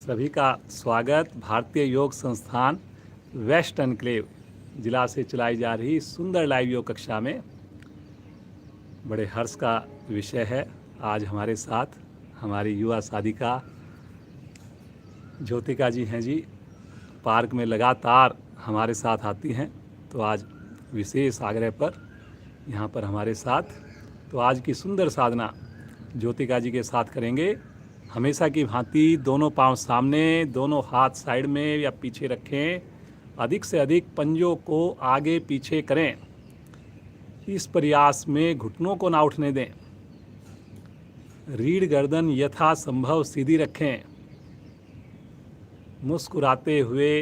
सभी का स्वागत भारतीय योग संस्थान वेस्ट एनक्लेव जिला से चलाई जा रही सुंदर लाइव योग कक्षा में। बड़े हर्ष का विषय है, आज हमारे साथ हमारी युवा साधिका ज्योतिका जी हैं जी। पार्क में लगातार हमारे साथ आती हैं, तो आज विशेष आग्रह पर यहाँ पर हमारे साथ। तो आज की सुंदर साधना ज्योतिका जी के साथ करेंगे। हमेशा की भांति दोनों पांव सामने, दोनों हाथ साइड में या पीछे रखें। अधिक से अधिक पंजों को आगे पीछे करें। इस प्रयास में घुटनों को ना उठने दें। रीढ़ गर्दन यथासंभव सीधी रखें। मुस्कुराते हुए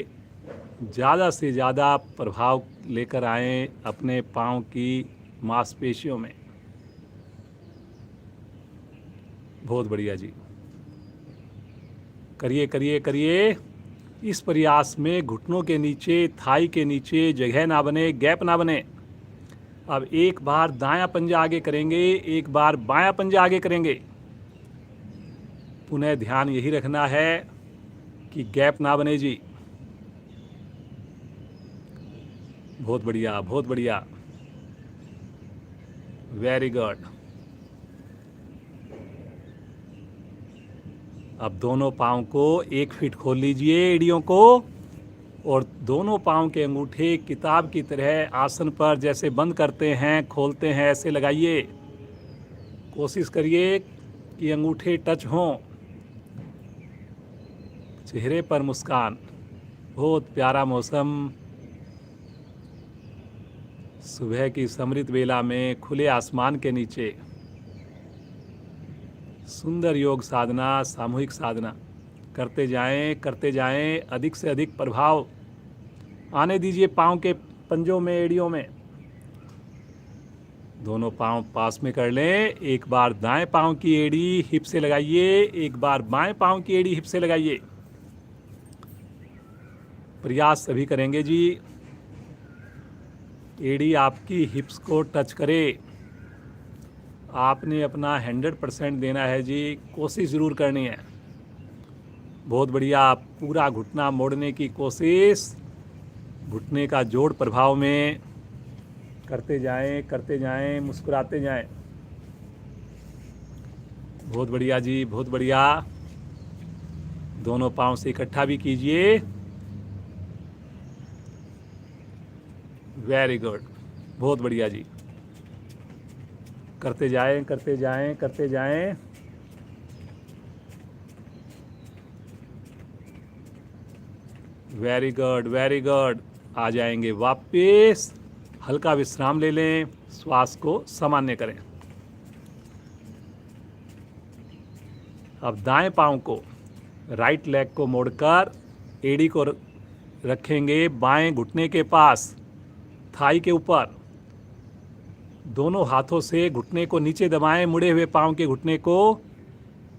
ज़्यादा से ज़्यादा प्रभाव लेकर आएं अपने पाँव की मांसपेशियों में। बहुत बढ़िया जी, करिए करिए करिए। इस प्रयास में घुटनों के नीचे, थाई के नीचे जगह ना बने, गैप ना बने। अब एक बार दायां पंजा आगे करेंगे, एक बार बायां पंजा आगे करेंगे। पुनः ध्यान यही रखना है कि गैप ना बने जी। बहुत बढ़िया, बहुत बढ़िया, वेरी गुड। अब दोनों पाँव को 1 फीट खोल लीजिए, एड़ियों को, और दोनों पाँव के अंगूठे किताब की तरह आसन पर जैसे बंद करते हैं खोलते हैं ऐसे लगाइए। कोशिश करिए कि अंगूठे टच हों। चेहरे पर मुस्कान। बहुत प्यारा मौसम, सुबह की समृद्ध बेला में खुले आसमान के नीचे सुंदर योग साधना, सामूहिक साधना करते जाएं। अधिक से अधिक प्रभाव आने दीजिए पाँव के पंजों में, एड़ियों में। दोनों पाँव पास में कर लें। एक बार दाएं पाँव की एड़ी हिप से लगाइए, एक बार बाएं पाँव की एड़ी हिप से लगाइए। प्रयास सभी करेंगे जी। एड़ी आपकी हिप्स को टच करे। आपने अपना 100% देना है जी, कोशिश ज़रूर करनी है। बहुत बढ़िया, पूरा घुटना मोड़ने की कोशिश, घुटने का जोड़ प्रभाव में करते जाएं, मुस्कुराते जाएं। बहुत बढ़िया जी, बहुत बढ़िया। दोनों पाँव से इकट्ठा भी कीजिए। वेरी गुड, बहुत बढ़िया जी। करते जाएं। Very good, very good. आ जाएंगे वापस। हल्का विश्राम ले लें, श्वास को सामान्य करें। अब दाएं पाँव को, राइट लेग को मोड़कर एड़ी को रखेंगे बाएं घुटने के पास, थाई के ऊपर। दोनों हाथों से घुटने को नीचे दबाएं, मुड़े हुए पाँव के घुटने को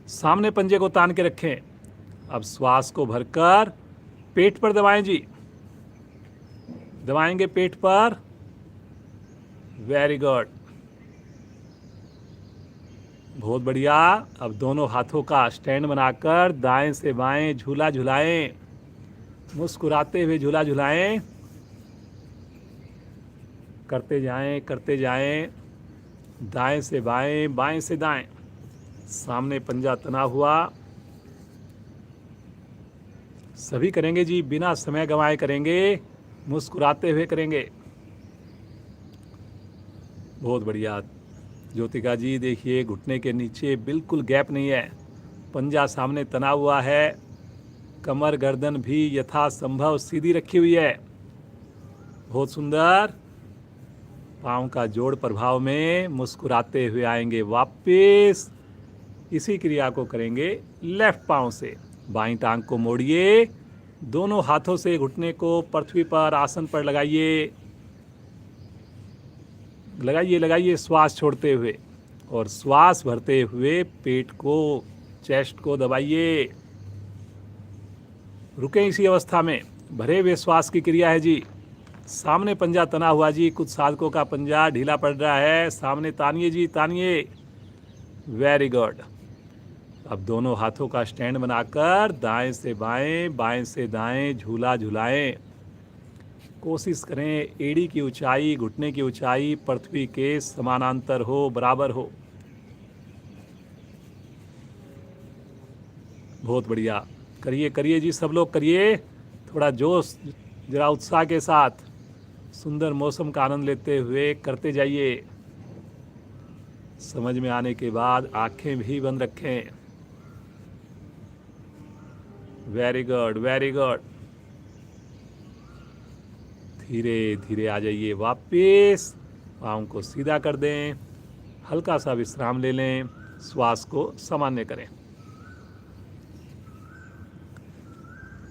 सामने पंजे को तान के रखें। अब श्वास को भरकर पेट पर दबाएं जी, दबाएंगे पेट पर। वेरी गुड, बहुत बढ़िया। अब दोनों हाथों का स्टैंड बनाकर दाएं से बाएं झूला झुलाएं, मुस्कुराते हुए झूला झुलाएं। करते जाएं। दाएं से बाएं, बाएं से दाएं। सामने पंजा तना हुआ। सभी करेंगे जी, बिना समय गंवाए करेंगे, मुस्कुराते हुए करेंगे। बहुत बढ़िया ज्योतिका जी, देखिए घुटने के नीचे बिल्कुल गैप नहीं है, पंजा सामने तना हुआ है। कमर गर्दन भी यथासंभव सीधी रखी हुई है। बहुत सुंदर। पाँव का जोड़ प्रभाव में मुस्कुराते हुए आएंगे वापस। इसी क्रिया को करेंगे लेफ्ट पाँव से। बाईं टांग को मोड़िए, दोनों हाथों से घुटने को पृथ्वी पर, आसन पर लगाइए। श्वास छोड़ते हुए, और श्वास भरते हुए पेट को, चेस्ट को दबाइए। रुकें इसी अवस्था में। भरे हुए श्वास की क्रिया है जी। सामने पंजा तना हुआ जी, कुछ साधकों का पंजा ढीला पड़ रहा है। सामने तानिए जी, तानिए। Very good. अब दोनों हाथों का स्टैंड बनाकर दाएं से बाएं, बाएं से दाएं झूला झुलाएं। कोशिश करें एड़ी की ऊंचाई, घुटने की ऊंचाई पृथ्वी के समानांतर हो, बराबर हो। बहुत बढ़िया, करिए करिए जी, सब लोग करिए, थोड़ा जोश, जरा उत्साह के साथ, सुंदर मौसम का आनंद लेते हुए करते जाइए। समझ में आने के बाद आंखें भी बंद रखें। Very good, very good. धीरे धीरे आ जाइए वापस, पाँव को सीधा कर दें, हल्का सा विश्राम ले लें, श्वास को सामान्य करें।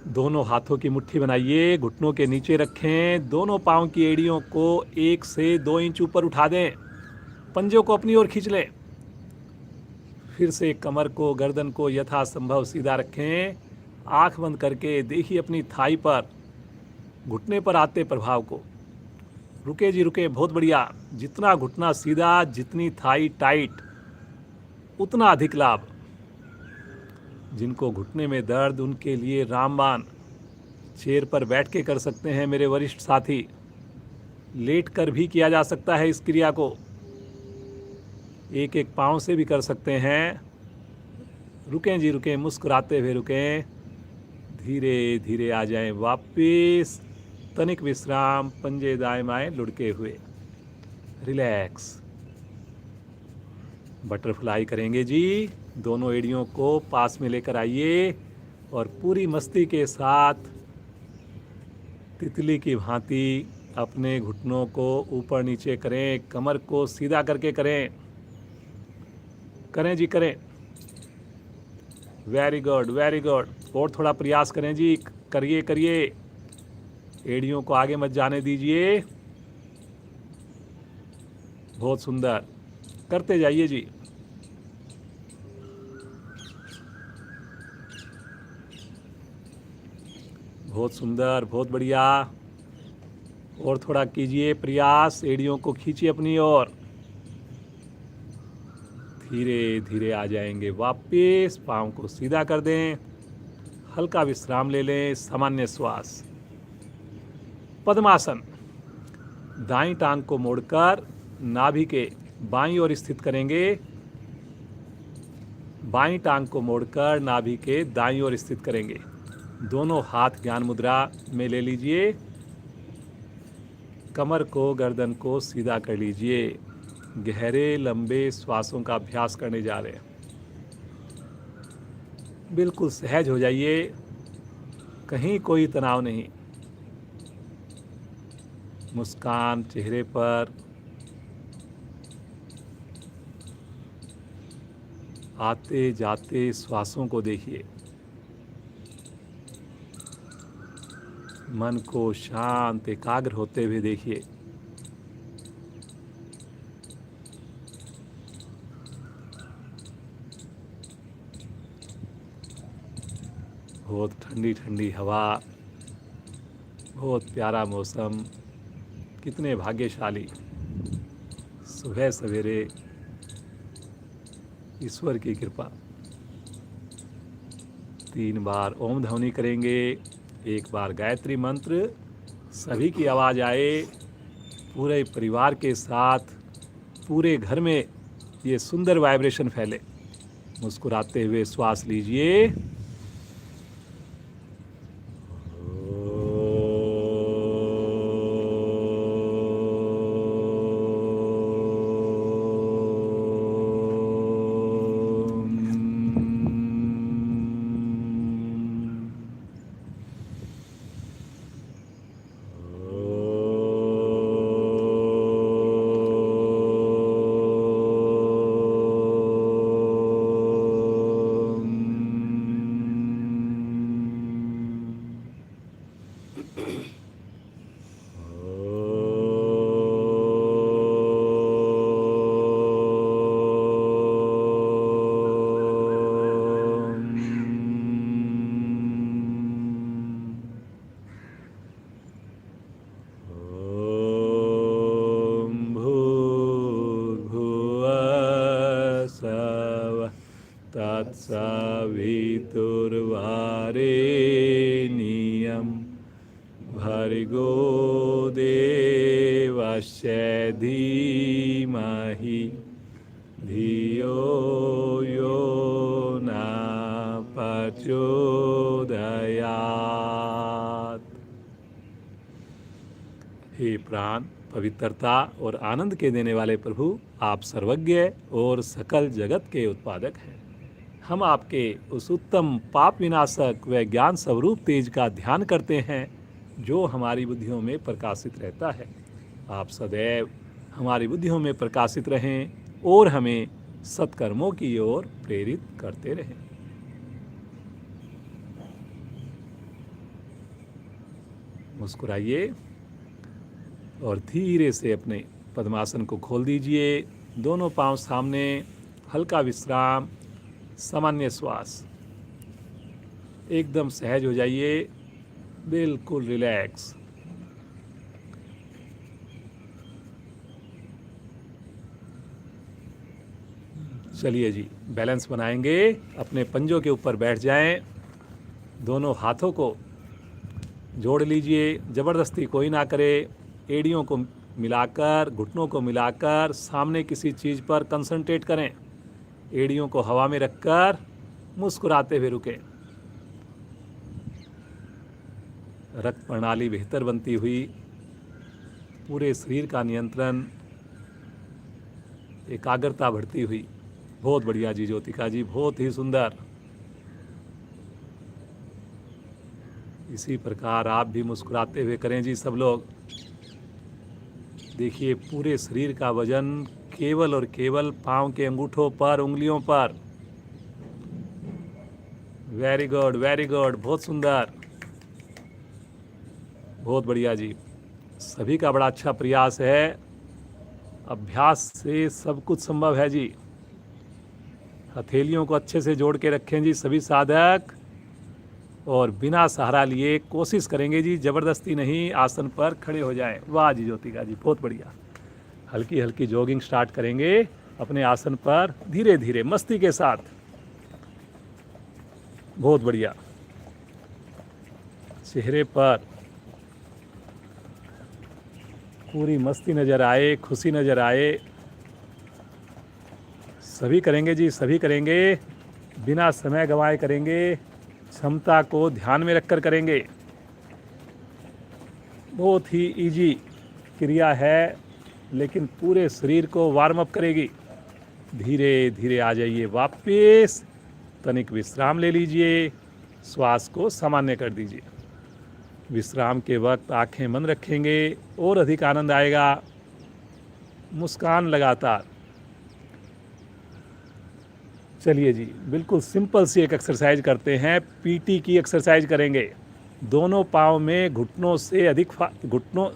दोनों हाथों की मुट्ठी बनाइए, घुटनों के नीचे रखें, दोनों पाँव की एड़ियों को 1 से 2 इंच ऊपर उठा दें, पंजों को अपनी ओर खींच लें। फिर से कमर को, गर्दन को यथासंभव सीधा रखें, आंख बंद करके देखिए अपनी थाई पर, घुटने पर आते प्रभाव को। रुके जी रुके, बहुत बढ़िया। जितना घुटना सीधा, जितनी थाई टाइट, उतना अधिक लाभ। जिनको घुटने में दर्द, उनके लिए रामबाण चेयर पर बैठ के कर सकते हैं मेरे वरिष्ठ साथी, लेट कर भी किया जा सकता है इस क्रिया को, एक एक पाँव से भी कर सकते हैं। रुकें जी रुकें, मुस्कुराते हुए रुकें, धीरे धीरे आ जाएं वापस, तनिक विश्राम, पंजे दाएं बाएं लुढ़के हुए, रिलैक्स। बटरफ्लाई करेंगे जी, दोनों एड़ियों को पास में लेकर आइए और पूरी मस्ती के साथ तितली की भांति अपने घुटनों को ऊपर नीचे करें, कमर को सीधा करके करें, करें जी करें। Very good, very good. और थोड़ा प्रयास करें जी, करिए करिए, एड़ियों को आगे मत जाने दीजिए। बहुत सुंदर, करते जाइए जी। बहुत सुंदर, बहुत बढ़िया। और थोड़ा कीजिए प्रयास, एड़ियों को खींचिए अपनी ओर, धीरे धीरे आ जाएंगे वापस, पाँव को सीधा कर दें, हल्का विश्राम ले लें, सामान्य श्वास। पद्मासन, दाईं टांग को मोड़कर नाभि के बाईं ओर स्थित करेंगे, बाईं टांग को मोड़कर नाभि के दाईं ओर स्थित करेंगे। दोनों हाथ ज्ञान मुद्रा में ले लीजिए, कमर को, गर्दन को सीधा कर लीजिए। गहरे लंबे श्वासों का अभ्यास करने जा रहे हैं। बिल्कुल सहज हो जाइए, कहीं कोई तनाव नहीं, मुस्कान चेहरे पर। आते जाते श्वासों को देखिए, मन को शांत एकाग्र होते हुए देखिए। बहुत ठंडी ठंडी हवा, बहुत प्यारा मौसम, कितने भाग्यशाली। सुबह सवेरे ईश्वर की कृपा। 3 बार ओम ध्वनि करेंगे, 1 बार गायत्री मंत्र, सभी की आवाज़ आए, पूरे परिवार के साथ, पूरे घर में ये सुंदर वाइब्रेशन फैले। मुस्कुराते हुए श्वास लीजिए। भर्गो देवस्य धीमहि धियो यो न प्रचोदयात्। हे प्राण, पवित्रता और आनंद के देने वाले प्रभु, आप सर्वज्ञ और सकल जगत के उत्पादक हैं। हम आपके उस उत्तम पाप विनाशक व ज्ञान स्वरूप तेज का ध्यान करते हैं जो हमारी बुद्धियों में प्रकाशित रहता है। आप सदैव हमारी बुद्धियों में प्रकाशित रहें और हमें सत्कर्मों की ओर प्रेरित करते रहें। मुस्कुराइए और धीरे से अपने पद्मासन को खोल दीजिए। दोनों पांव सामने, हल्का विश्राम, सामान्य श्वास। एकदम सहज हो जाइए, बिल्कुल रिलैक्स। चलिए जी, बैलेंस बनाएंगे। अपने पंजों के ऊपर बैठ जाएं। दोनों हाथों को जोड़ लीजिए, ज़बरदस्ती कोई ना करे। एड़ियों को मिलाकर, घुटनों को मिलाकर सामने किसी चीज़ पर कंसंट्रेट करें। एड़ियों को हवा में रखकर मुस्कुराते हुए रुकें। रक्त प्रणाली बेहतर बनती हुई, पूरे शरीर का नियंत्रण, एकाग्रता बढ़ती हुई। बहुत बढ़िया जी ज्योतिका जी, बहुत ही सुंदर। इसी प्रकार आप भी मुस्कुराते हुए करें जी सब लोग। देखिए, पूरे शरीर का वजन केवल और केवल पांव के अंगूठों पर, उंगलियों पर। वेरी गुड, वेरी गुड, बहुत सुंदर, बहुत बढ़िया जी। सभी का बड़ा अच्छा प्रयास है। अभ्यास से सब कुछ संभव है जी। हथेलियों को अच्छे से जोड़ के रखें जी सभी साधक, और बिना सहारा लिए कोशिश करेंगे जी, ज़बरदस्ती नहीं, आसन पर खड़े हो जाएं। वाह जी ज्योतिका जी, बहुत बढ़िया। हल्की हल्की जॉगिंग स्टार्ट करेंगे अपने आसन पर, धीरे धीरे मस्ती के साथ। बहुत बढ़िया। चेहरे पर पूरी मस्ती नज़र आए, खुशी नज़र आए। सभी करेंगे जी, सभी करेंगे, बिना समय गंवाए करेंगे, क्षमता को ध्यान में रखकर करेंगे। बहुत ही इजी क्रिया है, लेकिन पूरे शरीर को वार्म अप करेगी। धीरे धीरे आ जाइए वापस, तनिक विश्राम ले लीजिए, श्वास को सामान्य कर दीजिए। विश्राम के वक्त आंखें बंद रखेंगे और अधिक आनंद आएगा। मुस्कान लगातार। चलिए जी, बिल्कुल सिंपल सी एक एक्सरसाइज करते हैं। पीटी की एक्सरसाइज करेंगे। दोनों पाँव में घुटनों से अधिक घुटनों,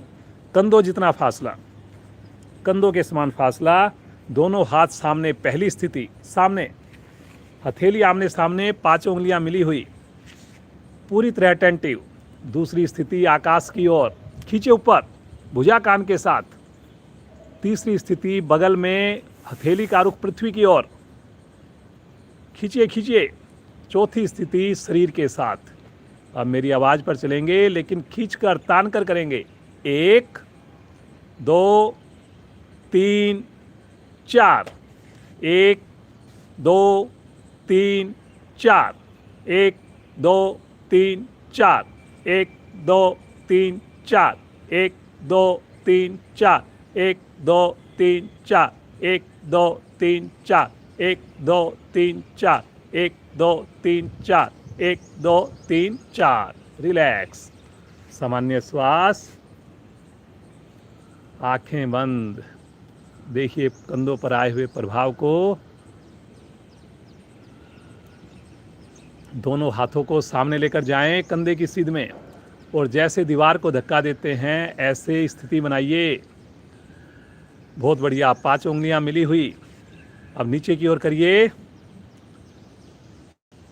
कंधों जितना फासला, कंधों के समान फासला। दोनों हाथ सामने, पहली स्थिति सामने, हथेली आमने सामने, 5 उंगलियां मिली हुई, पूरी तरह अटेंटिव। दूसरी स्थिति आकाश की ओर, खींचे ऊपर, भुजा कान के साथ। तीसरी स्थिति बगल में, हथेली का रुख पृथ्वी की ओर, खींचिए खींचिए। चौथी स्थिति शरीर के साथ। अब मेरी आवाज़ पर चलेंगे, लेकिन खींचकर, तान कर करेंगे। 1 2 3 4। 1 2 3 4। 1 2 3 4। 1 2 3 4। 1 2 3 4। 1 2 3 4। 1 2 3 4। 1 2 3 4। 1 2 3 4। 1 2 3 4। रिलैक्स, सामान्य श्वास, आंखें बंद। देखिए कंधों पर आए हुए प्रभाव को। दोनों हाथों को सामने लेकर जाएं कंधे की सीध में, और जैसे दीवार को धक्का देते हैं ऐसे स्थिति बनाइए। बहुत बढ़िया। 5 उंगलियां मिली हुई। अब नीचे की ओर करिए,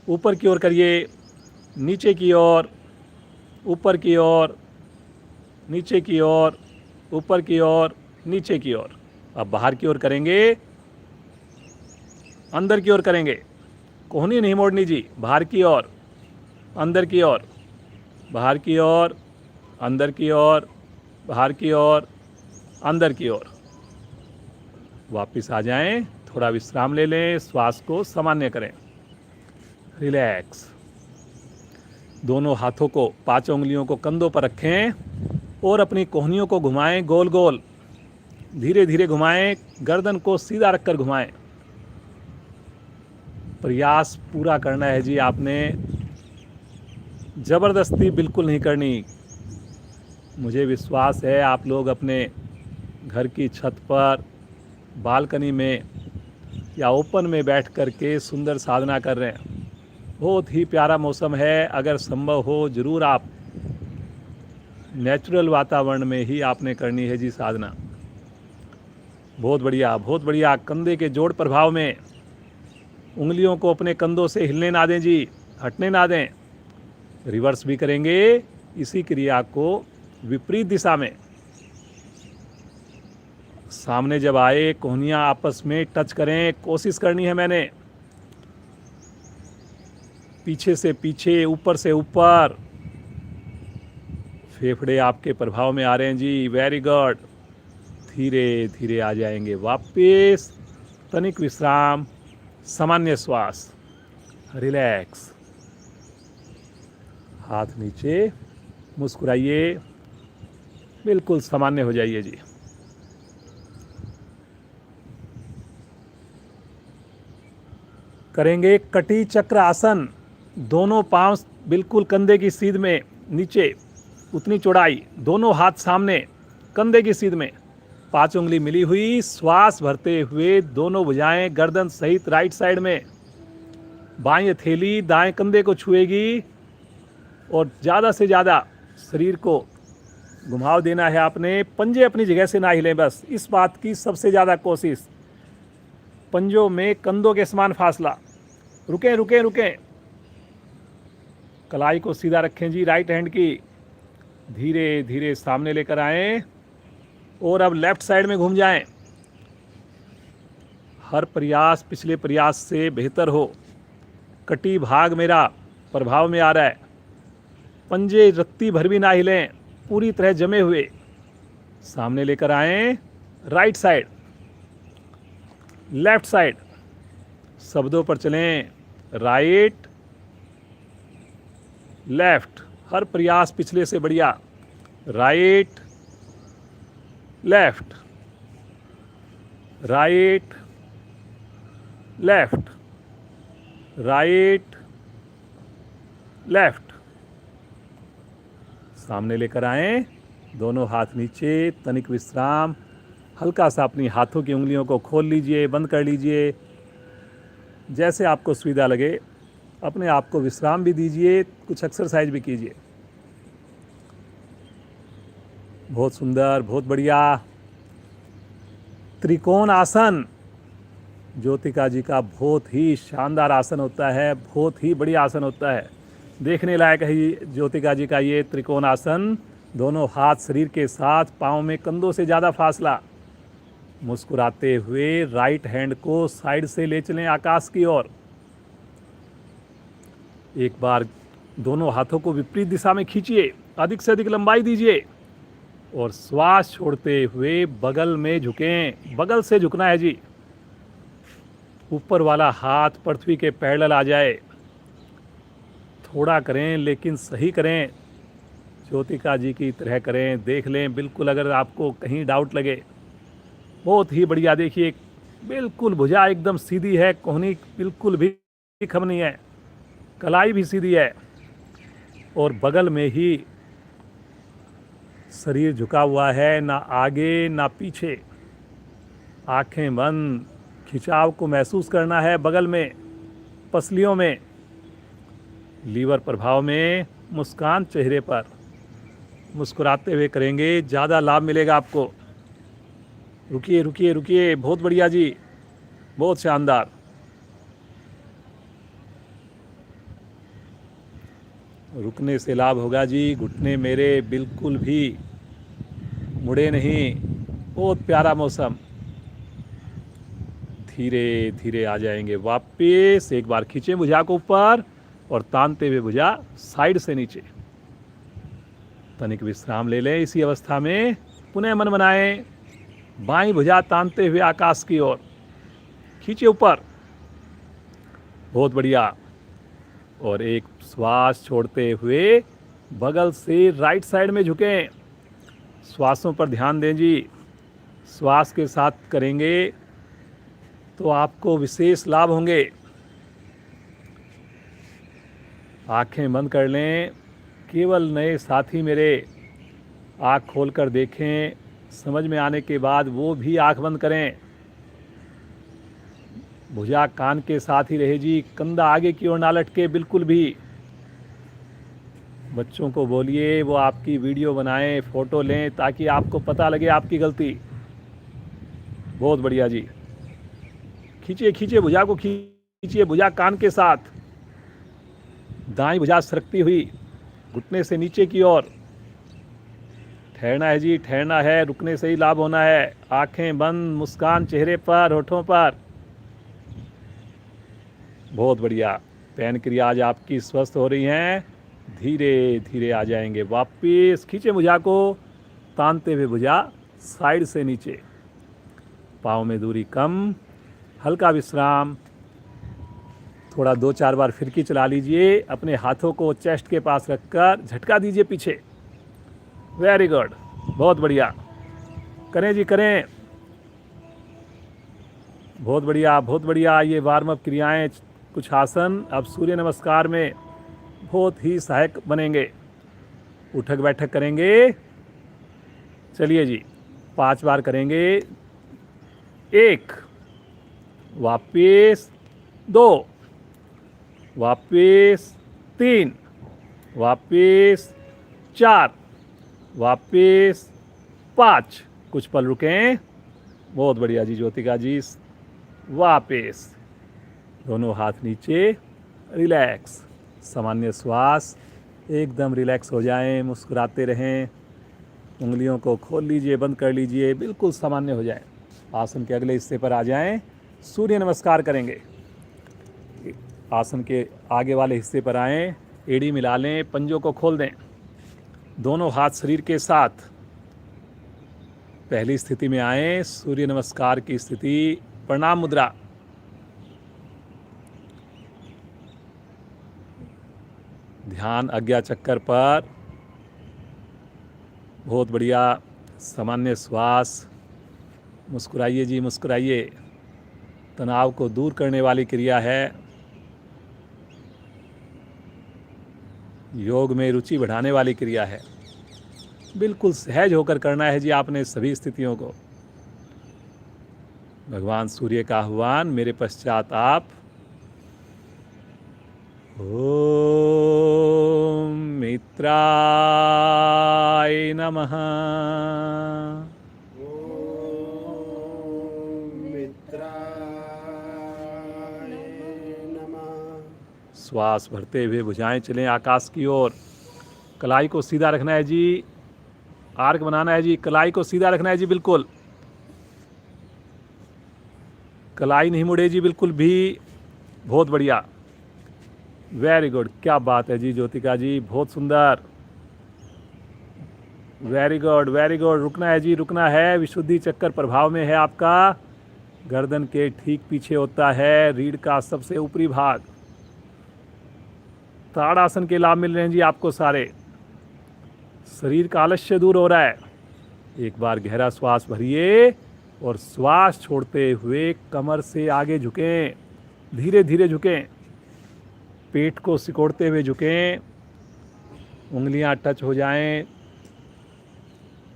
ऊपर की ओर करिए, नीचे की ओर, ऊपर की ओर, नीचे की ओर, ऊपर की ओर, नीचे की ओर। अब बाहर की ओर करेंगे, अंदर की ओर करेंगे। कोहनी नहीं मोड़नी जी, बाहर की ओर, अंदर की ओर, बाहर की ओर, अंदर की ओर, बाहर की ओर, अंदर की ओर। वापस आ जाएं, थोड़ा विश्राम ले लें, श्वास को सामान्य करें। रिलैक्स। दोनों हाथों को, 5 उंगलियों को कंधों पर रखें और अपनी कोहनियों को घुमाएं गोल गोल। धीरे धीरे घुमाएं, गर्दन को सीधा रखकर घुमाएं। प्रयास पूरा करना है जी आपने, ज़बरदस्ती बिल्कुल नहीं करनी। मुझे विश्वास है आप लोग अपने घर की छत पर, बालकनी में या ओपन में बैठ कर के सुंदर साधना कर रहे हैं। बहुत ही प्यारा मौसम है। अगर संभव हो ज़रूर आप नेचुरल वातावरण में ही आपने करनी है जी साधना। बहुत बढ़िया, बहुत बढ़िया। कंधे के जोड़ प्रभाव में उंगलियों को अपने कंधों से हिलने ना दें जी, हटने ना दें। रिवर्स भी करेंगे इसी क्रिया को विपरीत दिशा में। सामने जब आए, कोहनियां आपस में टच करें, कोशिश करनी है मैंने। पीछे से पीछे, ऊपर से ऊपर। फेफड़े आपके प्रभाव में आ रहे हैं जी, वेरी गुड। धीरे धीरे आ जाएंगे वापस। तनिक विश्राम, सामान्य श्वास, रिलैक्स। हाथ नीचे, मुस्कुराइए, बिल्कुल सामान्य हो जाइए जी। करेंगे कटी चक्र आसन। दोनों पांव बिल्कुल कंधे की सीध में, नीचे उतनी चौड़ाई, दोनों हाथ सामने कंधे की सीध में, 5 उंगली मिली हुई। श्वास भरते हुए दोनों भुजाएं गर्दन सहित राइट साइड में। बाएं हथेली दाएं कंधे को छुएगी और ज़्यादा से ज़्यादा शरीर को घुमाव देना है आपने। पंजे अपनी जगह से ना हिलें, बस इस बात की सबसे ज़्यादा कोशिश। पंजों में कंधों के समान फासला। रुकें रुकें रुकें। कलाई को सीधा रखें जी, राइट हैंड की। धीरे धीरे सामने लेकर आएं और अब लेफ्ट साइड में घूम जाएं। हर प्रयास पिछले प्रयास से बेहतर हो। कटी भाग मेरा प्रभाव में आ रहा है। पंजे रत्ती भर भी ना हिलें, पूरी तरह जमे हुए। सामने लेकर आएं, राइट साइड, लेफ्ट साइड। शब्दों पर चलें, राइट लेफ्ट। हर प्रयास पिछले से बढ़िया। Right left, right left, right left. सामने लेकर आएं, दोनों हाथ नीचे, तनिक विश्राम। हल्का सा अपनी हाथों की उंगलियों को खोल लीजिए, बंद कर लीजिए, जैसे आपको सुविधा लगे। अपने आप को विश्राम भी दीजिए, कुछ एक्सरसाइज भी कीजिए। बहुत सुंदर, बहुत बढ़िया। त्रिकोण आसन ज्योतिका जी का बहुत ही शानदार आसन होता है, बहुत ही बढ़िया आसन होता है। देखने लायक है ज्योतिका जी का ये त्रिकोण आसन। दोनों हाथ शरीर के साथ, पाँव में कंधों से ज़्यादा फासला। मुस्कुराते हुए राइट हैंड को साइड से ले चलें आकाश की ओर। एक बार दोनों हाथों को विपरीत दिशा में खींचिए, अधिक से अधिक लंबाई दीजिए और श्वास छोड़ते हुए बगल में झुकें। बगल से झुकना है जी। ऊपर वाला हाथ पृथ्वी के पैरेलल आ जाए। थोड़ा करें लेकिन सही करें, ज्योतिका जी की तरह करें। देख लें बिल्कुल, अगर आपको कहीं डाउट लगे। बहुत ही बढ़िया। देखिए बिल्कुल भुजा एकदम सीधी है, कोहनी बिल्कुल भी खम नहीं है, कलाई भी सीधी है और बगल में ही शरीर झुका हुआ है, ना आगे ना पीछे। आंखें बंद। खिंचाव को महसूस करना है बगल में, पसलियों में, लीवर प्रभाव में। मुस्कान चेहरे पर, मुस्कुराते हुए करेंगे, ज़्यादा लाभ मिलेगा आपको। रुकिए रुकिए रुकिए। बहुत बढ़िया जी, बहुत शानदार। रुकने से लाभ होगा जी। घुटने मेरे बिल्कुल भी मुड़े नहीं। बहुत प्यारा मौसम। धीरे धीरे आ जाएंगे वापस। एक बार खींचें भुजा को ऊपर और तानते हुए भुजा साइड से नीचे। तनिक विश्राम ले लें। इसी अवस्था में पुनः मन बनाएं, बाईं भुजा तानते हुए आकाश की ओर खींचिए ऊपर, बहुत बढ़िया। और एक श्वास छोड़ते हुए बगल से राइट साइड में झुकें। श्वासों पर ध्यान दें जी, श्वास के साथ करेंगे तो आपको विशेष लाभ होंगे। आंखें बंद कर लें। केवल नए साथी मेरे आँख खोलकर देखें, समझ में आने के बाद वो भी आंख बंद करें। भुजा कान के साथ ही रहे जी, कंधा आगे की ओर ना लटके बिल्कुल भी। बच्चों को बोलिए वो आपकी वीडियो बनाएं, फ़ोटो लें, ताकि आपको पता लगे आपकी गलती। बहुत बढ़िया जी। खींचिए खींचिए भुजा को, खींचिए भुजा कान के साथ। दाईं भुजा सरकती हुई घुटने से नीचे की ओर। ठहरना है जी, ठहरना है, रुकने से ही लाभ होना है। आंखें बंद, मुस्कान चेहरे पर, होठों पर। बहुत बढ़िया। पैन क्रिया आज आपकी स्वस्थ हो रही हैं, धीरे धीरे आ जाएंगे वापिस। खींचे भुजा को, तानते हुए भुजा साइड से नीचे। पाँव में दूरी कम, हल्का विश्राम। थोड़ा 2-4 बार फिरकी चला लीजिए। अपने हाथों को चेस्ट के पास रखकर झटका दीजिए पीछे। वेरी गुड, बहुत बढ़िया। करें जी करें, बहुत बढ़िया बहुत बढ़िया। ये वार्म अप क्रियाएं, कुछ आसन अब सूर्य नमस्कार में बहुत ही सहायक बनेंगे। उठक बैठक करेंगे। चलिए जी, 5 बार करेंगे। 1, वापिस 2, वापिस 3, वापिस 4, वापिस 5। कुछ पल रुकें। बहुत बढ़िया जी ज्योतिका जी। वापिस दोनों हाथ नीचे, रिलैक्स। सामान्य श्वास, एकदम रिलैक्स हो जाएं, मुस्कुराते रहें। उंगलियों को खोल लीजिए, बंद कर लीजिए, बिल्कुल सामान्य हो जाएं। आसन के अगले हिस्से पर आ जाएं। सूर्य नमस्कार करेंगे। आसन के आगे वाले हिस्से पर आएं, एड़ी मिला लें, पंजों को खोल दें। दोनों हाथ शरीर के साथ पहली स्थिति में आएं, सूर्य नमस्कार की स्थिति, प्रणाम मुद्रा। ध्यान आज्ञा चक्कर पर। बहुत बढ़िया। सामान्य श्वास। मुस्कुराइए जी, मुस्कुराइए। तनाव को दूर करने वाली क्रिया है। योग में रुचि बढ़ाने वाली क्रिया है। बिल्कुल सहज होकर करना है जी आपने सभी स्थितियों को। भगवान सूर्य का आह्वान, मेरे पश्चात आप। ओम मित्राय नमः। श्वास भरते हुए भुजाएं चलें आकाश की ओर। कलाई को सीधा रखना है जी, आर्क बनाना है जी, कलाई को सीधा रखना है जी, बिल्कुल। कलाई नहीं मुड़े जी बिल्कुल भी। बहुत बढ़िया, वेरी गुड। क्या बात है जी ज्योतिका जी, बहुत सुंदर। Very good very good. रुकना है जी, रुकना है। विशुद्धि चक्कर प्रभाव में है आपका। गर्दन के ठीक पीछे होता है रीढ़ का सबसे ऊपरी भाग। ताड़ासन के लाभ मिल रहे हैं जी आपको सारे। शरीर का आलस्य दूर हो रहा है। एक बार गहरा श्वास भरिए और श्वास छोड़ते हुए कमर से आगे झुकें, धीरे धीरे झुकें। पेट को सिकोड़ते हुए झुकें। उंगलियां टच हो जाएं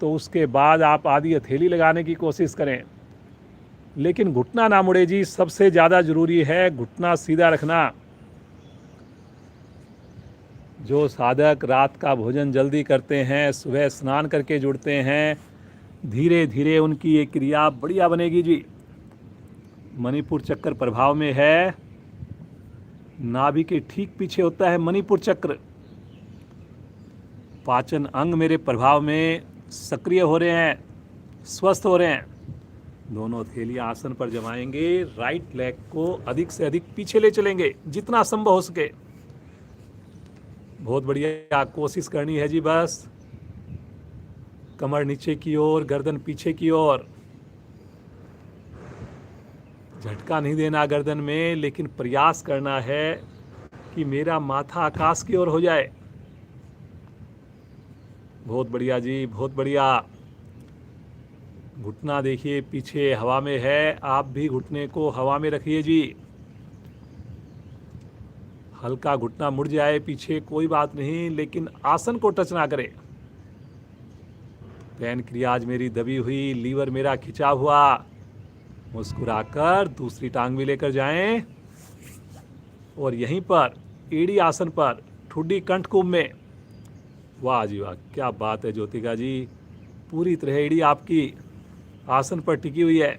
तो उसके बाद आप आधी हथेली लगाने की कोशिश करें, लेकिन घुटना ना मुड़े जी। सबसे ज़्यादा ज़रूरी है घुटना सीधा रखना। जो साधक रात का भोजन जल्दी करते हैं, सुबह स्नान करके जुड़ते हैं, धीरे धीरे उनकी ये क्रिया बढ़िया बनेगी जी। मणिपुर चक्र प्रभाव में है। नाभि के ठीक पीछे होता है मणिपुर चक्र। पाचन अंग मेरे प्रभाव में सक्रिय हो रहे हैं, स्वस्थ हो रहे हैं। दोनों हथेलियां आसन पर जमाएंगे। राइट लेग को अधिक से अधिक पीछे ले चलेंगे जितना संभव हो सके। बहुत बढ़िया, कोशिश करनी है जी बस। कमर नीचे की ओर, गर्दन पीछे की ओर। झटका नहीं देना गर्दन में, लेकिन प्रयास करना है कि मेरा माथा आकाश की ओर हो जाए। बहुत बढ़िया जी, बहुत बढ़िया। घुटना देखिए पीछे हवा में है, आप भी घुटने को हवा में रखिए जी। हल्का घुटना मुड़ जाए पीछे कोई बात नहीं, लेकिन आसन को टच ना करे। पैनक्रियाज मेरी दबी हुई, लीवर मेरा खिंचा हुआ। मुस्कुराकर दूसरी टांग भी लेकर जाएं और यहीं पर एड़ी आसन पर ठुड्डी कंठकुंभ में। वाह जी वाह, क्या बात है ज्योतिका जी। पूरी तरह एड़ी आपकी आसन पर टिकी हुई है,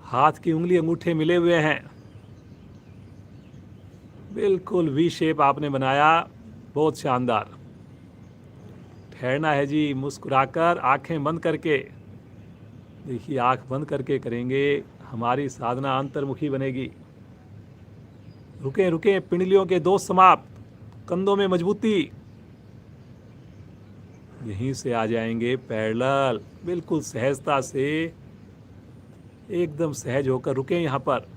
हाथ की उंगली अंगूठे मिले हुए हैं, बिल्कुल वी शेप आपने बनाया, बहुत शानदार। ठहरना है जी, मुस्कुराकर आंखें बंद करके। देखिए आंख बंद करके करेंगे, हमारी साधना अंतर्मुखी बनेगी। रुकें रुकें, पिंडलियों के दोष समाप्त, कंधों में मजबूती। यहीं से आ जाएंगे पैरेलल, बिल्कुल सहजता से, एकदम सहज होकर रुकें यहाँ पर।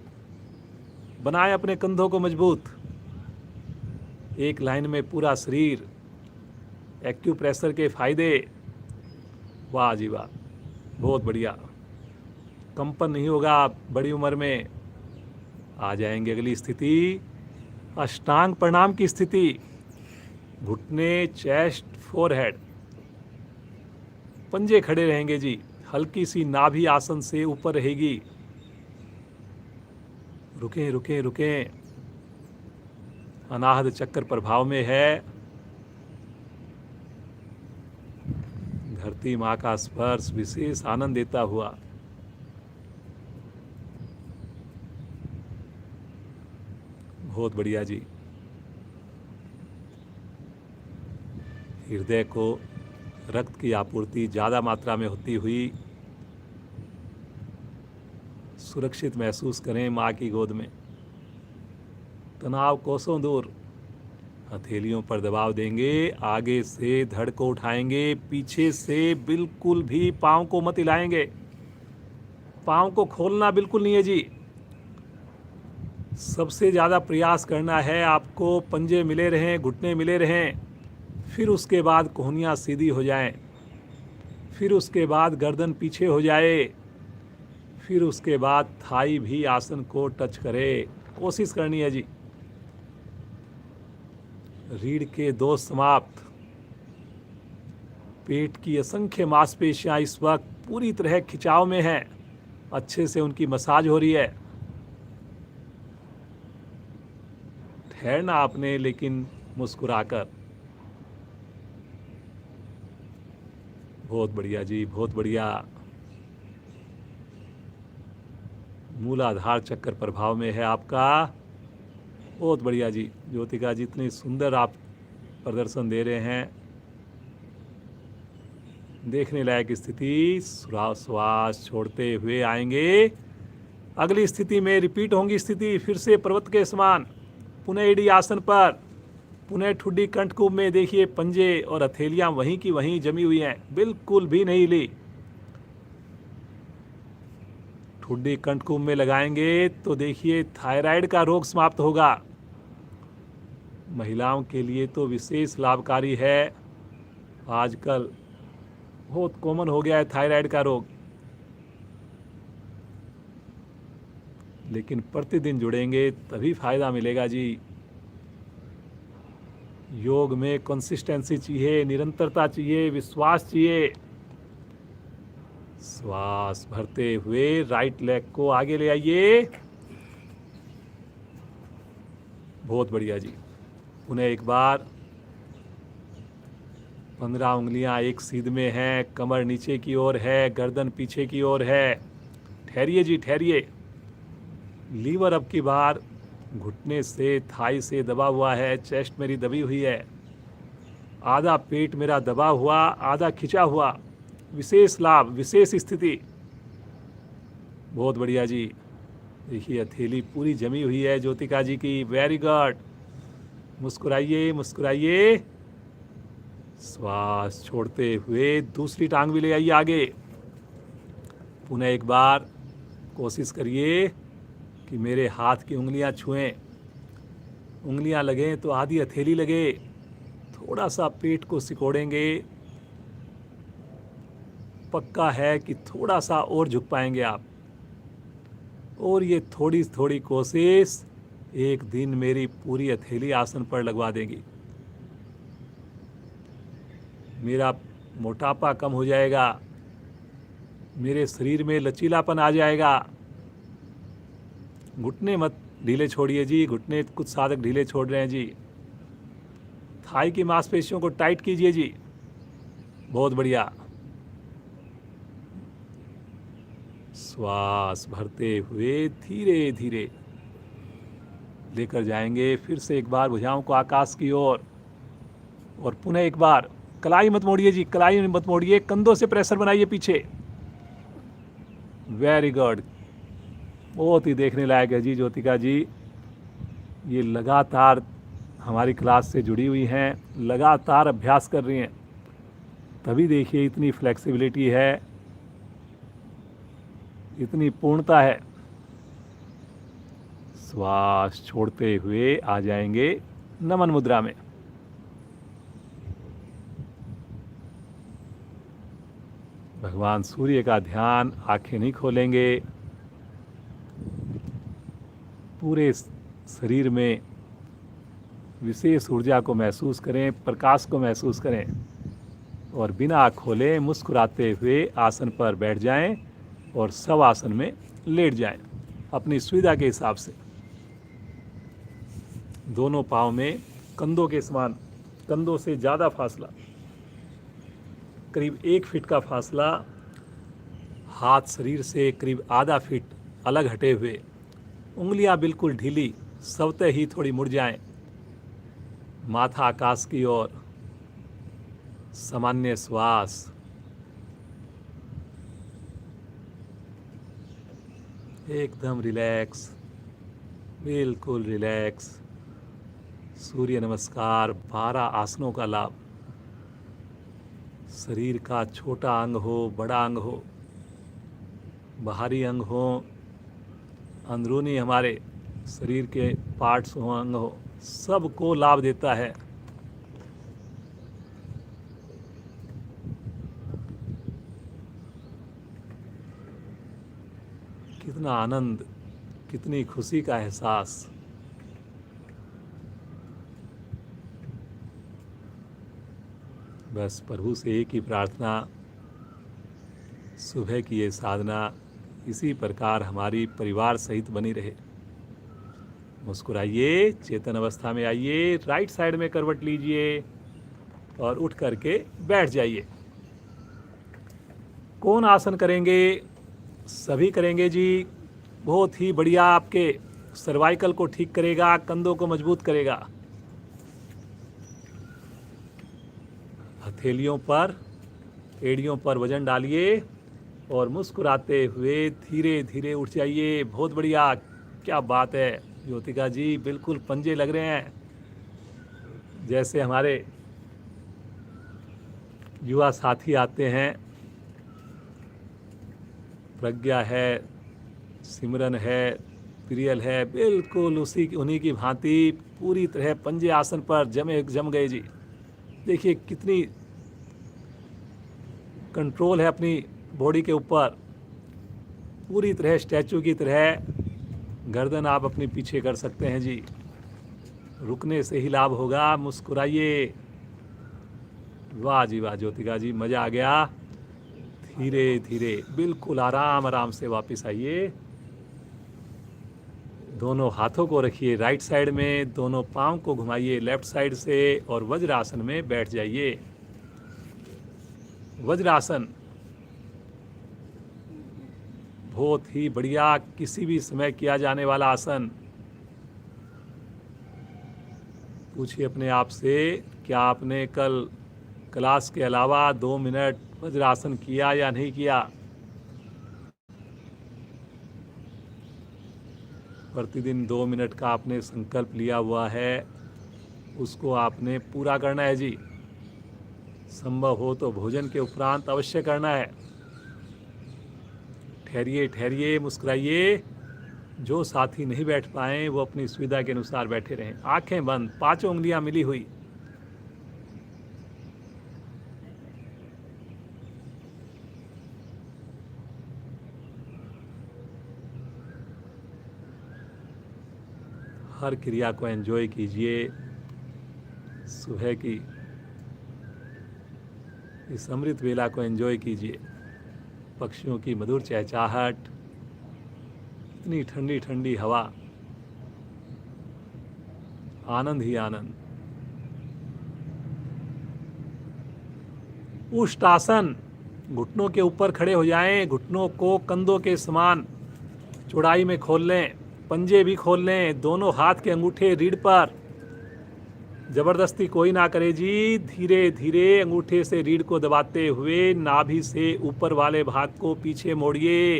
बनाएं अपने कंधों को मजबूत, एक लाइन में पूरा शरीर। एक्यूप्रेशर के फायदे, वाह जी वाह, बहुत बढ़िया। कंपन नहीं होगा बड़ी उम्र में। आ जाएंगे अगली स्थिति, अष्टांग प्रणाम की स्थिति। घुटने, चेस्ट, फोरहेड, पंजे खड़े रहेंगे जी। हल्की सी नाभि आसन से ऊपर रहेगी। रुकें रुकें रुकें, अनाहत चक्र प्रभाव में है। धरती माँ का स्पर्श विशेष आनंद देता हुआ। बहुत बढ़िया जी। हृदय को रक्त की आपूर्ति ज़्यादा मात्रा में होती हुई सुरक्षित महसूस करें माँ की गोद में। तनाव कोसों दूर। हथेलियों पर दबाव देंगे, आगे से धड़ को उठाएंगे, पीछे से बिल्कुल भी पाँव को मत हिलाएंगे। पाँव को खोलना बिल्कुल नहीं है जी। सबसे ज़्यादा प्रयास करना है आपको, पंजे मिले रहें, घुटने मिले रहें। फिर उसके बाद कोहनियाँ सीधी हो जाएं, फिर उसके बाद गर्दन पीछे हो जाए, फिर उसके बाद थाई भी आसन को टच करे। कोशिश करनी है जी। रीढ़ के दोष समाप्त। पेट की असंख्य मांसपेशियां इस वक्त पूरी तरह खिंचाव में हैं, अच्छे से उनकी मसाज हो रही है। ठहरना आपने, लेकिन मुस्कुराकर। बहुत बढ़िया जी, बहुत बढ़िया। मूलाधार चक्र प्रभाव में है आपका। बहुत बढ़िया जी ज्योतिका जी, इतनी सुंदर आप प्रदर्शन दे रहे हैं। देखने लायक स्थिति। श्वास छोड़ते हुए आएंगे। अगली स्थिति में रिपीट होंगी स्थिति, फिर से पर्वत के समान। पुनः एडी आसन पर, पुनः ठुड्डी कंठकुंभ में। देखिए पंजे और हथेलियां वहीं की वहीं जमी हुई हैं, बिल्कुल भी नहीं हिली। ठुड्डी कंठकुंभ में लगाएंगे तो देखिए थायराइड का रोग समाप्त होगा। महिलाओं के लिए तो विशेष लाभकारी है। आजकल बहुत कॉमन हो गया है थायराइड का रोग, लेकिन प्रतिदिन जुड़ेंगे तभी फायदा मिलेगा जी। योग में कंसिस्टेंसी चाहिए, निरंतरता चाहिए, विश्वास चाहिए। श्वास भरते हुए राइट लेग को आगे ले आइए। बहुत बढ़िया जी। पुनः एक बार। 15 उंगलियां एक सीध में हैं, कमर नीचे की ओर है, गर्दन पीछे की ओर है। ठहरिए जी, ठहरिए। लीवर अब की बार घुटने से, थाई से दबा हुआ है। चेस्ट मेरी दबी हुई है, आधा पेट मेरा दबा हुआ, आधा खिंचा हुआ। विशेष लाभ, विशेष स्थिति। बहुत बढ़िया जी। देखिए हथेली पूरी जमी हुई है ज्योतिका जी की। Very good. मुस्कुराइए, मुस्कुराइए। श्वास छोड़ते हुए दूसरी टांग भी ले आइए आगे। पुनः एक बार कोशिश करिए कि मेरे हाथ की उंगलियां छुएं। उंगलियां लगें तो आधी हथेली लगे। थोड़ा सा पेट को सिकोड़ेंगे। पक्का है कि थोड़ा सा और झुक पाएंगे आप। और ये थोड़ी थोड़ी कोशिश एक दिन मेरी पूरी हथेली आसन पर लगवा देगी। मेरा मोटापा कम हो जाएगा। मेरे शरीर में लचीलापन आ जाएगा। घुटने मत ढीले छोड़िए जी। घुटने कुछ साधक ढीले छोड़ रहे हैं जी। थाई की मांसपेशियों को टाइट कीजिए जी। बहुत बढ़िया। श्वास भरते हुए धीरे धीरे लेकर जाएंगे। फिर से एक बार भुजाओं को आकाश की ओर और पुनः एक बार कलाई मत मोड़िए जी। कलाई मत मोड़िए। कंधों से प्रेशर बनाइए पीछे। Very good. बहुत ही देखने लायक है जी ज्योतिका जी। ये लगातार हमारी क्लास से जुड़ी हुई हैं, लगातार अभ्यास कर रही हैं, तभी देखिए इतनी फ्लेक्सिबिलिटी है, इतनी पूर्णता है। श्वास छोड़ते हुए आ जाएंगे नमन मुद्रा में। भगवान सूर्य का ध्यान, आंखें नहीं खोलेंगे। पूरे शरीर में विशेष ऊर्जा को महसूस करें, प्रकाश को महसूस करें और बिना आँख खोले मुस्कुराते हुए आसन पर बैठ जाएं और सब आसन में लेट जाएं अपनी सुविधा के हिसाब से। दोनों पाँव में कंधों के समान, कंधों से ज़्यादा फासला, करीब 1 फीट का फासला, हाथ शरीर से करीब आधा फीट अलग हटे हुए, उंगलियां बिल्कुल ढीली, स्वतः ही थोड़ी मुड़ जाएं, माथा आकाश की ओर, सामान्य श्वास। एकदम रिलैक्स, बिल्कुल रिलैक्स। सूर्य नमस्कार 12 आसनों का लाभ। शरीर का छोटा अंग हो, बड़ा अंग हो, बाहरी अंग हो, अंदरूनी हमारे शरीर के पार्ट्स हो, अंग हो, सबको लाभ देता है। कितना आनंद, कितनी खुशी का एहसास। बस प्रभु से एक ही प्रार्थना, सुबह की ये साधना इसी प्रकार हमारी परिवार सहित बनी रहे। मुस्कुराइए, चेतन अवस्था में आइए, राइट साइड में करवट लीजिए और उठ करके बैठ जाइए। कौन आसन करेंगे? सभी करेंगे जी। बहुत ही बढ़िया, आपके सर्वाइकल को ठीक करेगा, कंधों को मजबूत करेगा। हथेलियों पर, एड़ियों पर वजन डालिए और मुस्कुराते हुए धीरे धीरे उठ जाइए। बहुत बढ़िया, क्या बात है ज्योतिका जी, बिल्कुल पंजे लग रहे हैं। जैसे हमारे युवा साथी आते हैं, प्रज्ञा है, सिमरन है, प्रियल है, बिल्कुल उन्हीं की भांति पूरी तरह पंजे आसन पर जम गए जी। देखिए कितनी कंट्रोल है अपनी बॉडी के ऊपर, पूरी तरह स्टैचू की तरह। गर्दन आप अपने पीछे कर सकते हैं जी। रुकने से ही लाभ होगा। मुस्कुराइए। वाह जी वाह ज्योतिका जी, मज़ा आ गया। धीरे धीरे बिल्कुल आराम आराम से वापस आइए। दोनों हाथों को रखिए राइट साइड में, दोनों पाँव को घुमाइए लेफ्ट साइड से और वज्रासन में बैठ जाइए। वज्रासन बहुत ही बढ़िया, किसी भी समय किया जाने वाला आसन। पूछिए अपने आप से, क्या आपने कल क्लास के अलावा 2 मिनट वज्रासन किया या नहीं किया? प्रतिदिन 2 मिनट का आपने संकल्प लिया हुआ है, उसको आपने पूरा करना है जी। संभव हो तो भोजन के उपरांत अवश्य करना है। ठहरिए ठहरिए, मुस्कुराइए। जो साथी नहीं बैठ पाए वो अपनी सुविधा के अनुसार बैठे रहें, आंखें बंद, पांचों उंगलियां मिली हुई। हर क्रिया को एंजॉय कीजिए। सुबह की इस अमृत वेला को एंजॉय कीजिए। पक्षियों की मधुर चहचहाहट, इतनी ठंडी ठंडी हवा, आनंद ही आनंद। उष्टासन, घुटनों के ऊपर खड़े हो जाएं, घुटनों को कंधों के समान चौड़ाई में खोल लें, पंजे भी खोल लें, दोनों हाथ के अंगूठे रीढ़ पर। जबरदस्ती कोई ना करे जी। धीरे धीरे अंगूठे से रीढ़ को दबाते हुए नाभि से ऊपर वाले भाग को पीछे मोड़िए।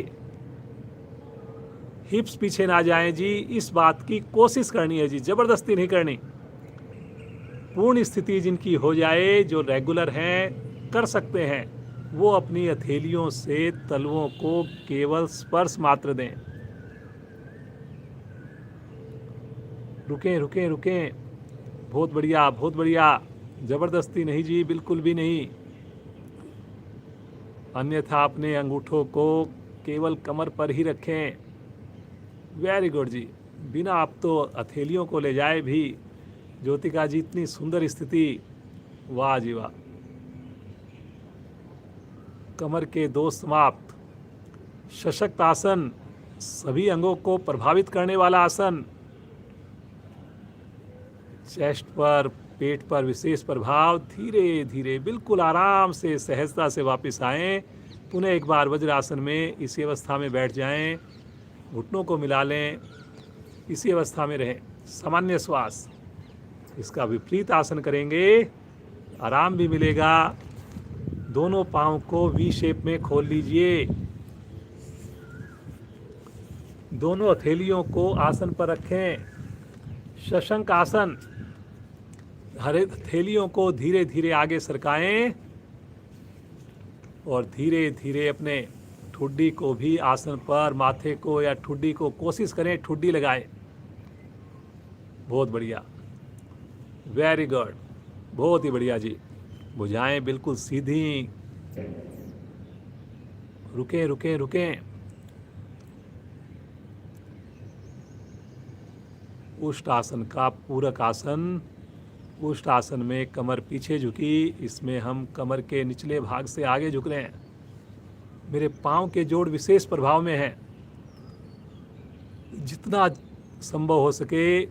हिप्स पीछे ना जाएं जी, इस बात की कोशिश करनी है जी, जबरदस्ती नहीं करनी। पूर्ण स्थिति जिनकी हो जाए, जो रेगुलर हैं, कर सकते हैं, वो अपनी हथेलियों से तलवों को केवल स्पर्श मात्र दें। रुकें रुकें रुकें, बहुत बढ़िया बहुत बढ़िया। जबरदस्ती नहीं जी, बिल्कुल भी नहीं। अन्यथा अपने अंगूठों को केवल कमर पर ही रखें। वेरी गुड जी। बिना आप तो हथेलियों को ले जाए भी। ज्योतिका जी, इतनी सुंदर स्थिति, वाह जी वाह। कमर के दो समाप्त। सशक्त आसन, सभी अंगों को प्रभावित करने वाला आसन। चेस्ट पर, पेट पर विशेष प्रभाव। धीरे धीरे, बिल्कुल आराम से, सहजता से वापस आएं। पुनः एक बार वज्रासन में इसी अवस्था में बैठ जाएं, घुटनों को मिला लें, इसी अवस्था में रहें, सामान्य श्वास। इसका विपरीत आसन करेंगे, आराम भी मिलेगा। दोनों पांव को वी शेप में खोल लीजिए। दोनों हथेलियों को आसन पर रखें। शशंक आसन, हथेलियों को धीरे धीरे आगे सरकाएं और धीरे धीरे अपने ठुड्डी को भी आसन पर, माथे को या ठुड्डी को कोशिश करें ठुड्डी लगाएं। बहुत बढ़िया, वेरी गुड, बहुत ही बढ़िया जी। भुजाएं बिल्कुल सीधी। रुकें रुकें रुकें। उष्ट आसन का पूरक आसन। उष्ट आसन में कमर पीछे झुकी, इसमें हम कमर के निचले भाग से आगे झुक रहे हैं। मेरे पांव के जोड़ विशेष प्रभाव में हैं। जितना संभव हो सके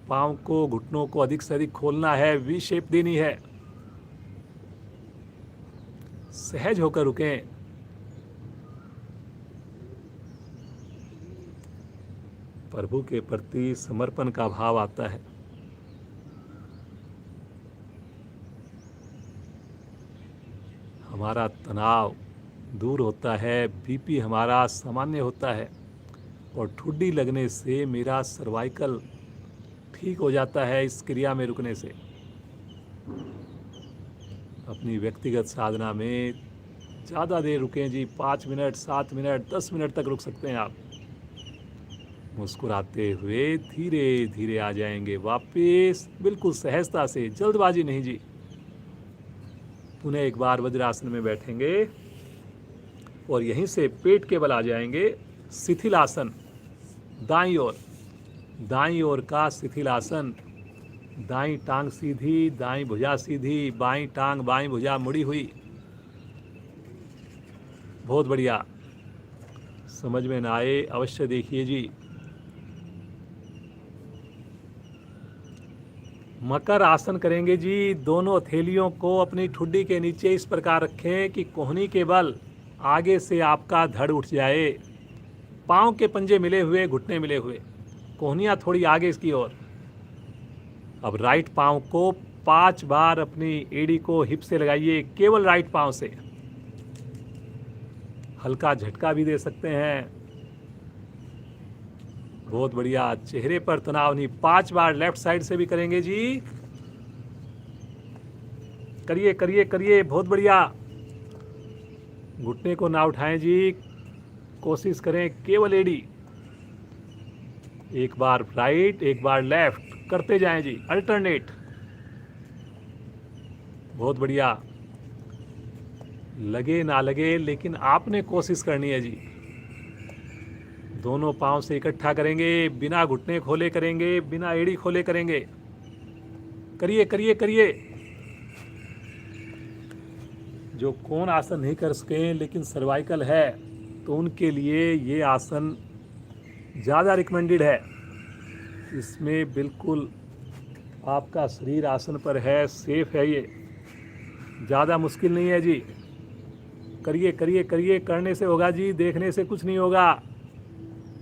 पांव को, घुटनों को अधिक से अधिक खोलना है, वी शेप देनी है। सहज होकर रुकें। प्रभु के प्रति समर्पण का भाव आता है। हमारा तनाव दूर होता है, बीपी हमारा सामान्य होता है और ठुड्डी लगने से मेरा सर्वाइकल ठीक हो जाता है इस क्रिया में रुकने से। अपनी व्यक्तिगत साधना में ज़्यादा देर रुकें जी, 5 मिनट, 7 मिनट, 10 मिनट तक रुक सकते हैं आप। मुस्कुराते हुए धीरे धीरे आ जाएंगे वापस, बिल्कुल सहजता से, जल्दबाजी नहीं जी। पुनः एक बार वज्रासन में बैठेंगे और यहीं से पेट के बल आ जाएंगे। शिथिलासन, दाईं ओर, दाईं ओर का शिथिलासन। दाईं टांग सीधी, दाईं भुजा सीधी, बाईं टांग बाईं भुजा मुड़ी हुई। बहुत बढ़िया। समझ में ना आए अवश्य देखिए जी। मकर आसन करेंगे जी। दोनों हथेलियों को अपनी ठुड्डी के नीचे इस प्रकार रखें कि कोहनी के बल आगे से आपका धड़ उठ जाए। पांव के पंजे मिले हुए, घुटने मिले हुए, कोहनियाँ थोड़ी आगे इसकी ओर। अब राइट पांव को 5 बार अपनी एड़ी को हिप से लगाइए, केवल राइट पांव से। हल्का झटका भी दे सकते हैं। बहुत बढ़िया। चेहरे पर तनाव नहीं। 5 बार लेफ्ट साइड से भी करेंगे जी। करिए करिए करिए, बहुत बढ़िया। घुटने को ना उठाएं जी, कोशिश करें केवल एडी। एक बार राइट, एक बार लेफ्ट करते जाएं जी, अल्टरनेट। बहुत बढ़िया। लगे ना लगे, लेकिन आपने कोशिश करनी है जी। दोनों पांव से इकट्ठा करेंगे, बिना घुटने खोले करेंगे, बिना एड़ी खोले करेंगे। करिए करिए करिए। जो कोण आसन नहीं कर सके लेकिन सर्वाइकल है, तो उनके लिए ये आसन ज़्यादा रिकमेंडेड है। इसमें बिल्कुल आपका शरीर आसन पर है, सेफ है, ये ज़्यादा मुश्किल नहीं है जी। करिए करिए करिए, करने से होगा जी, देखने से कुछ नहीं होगा।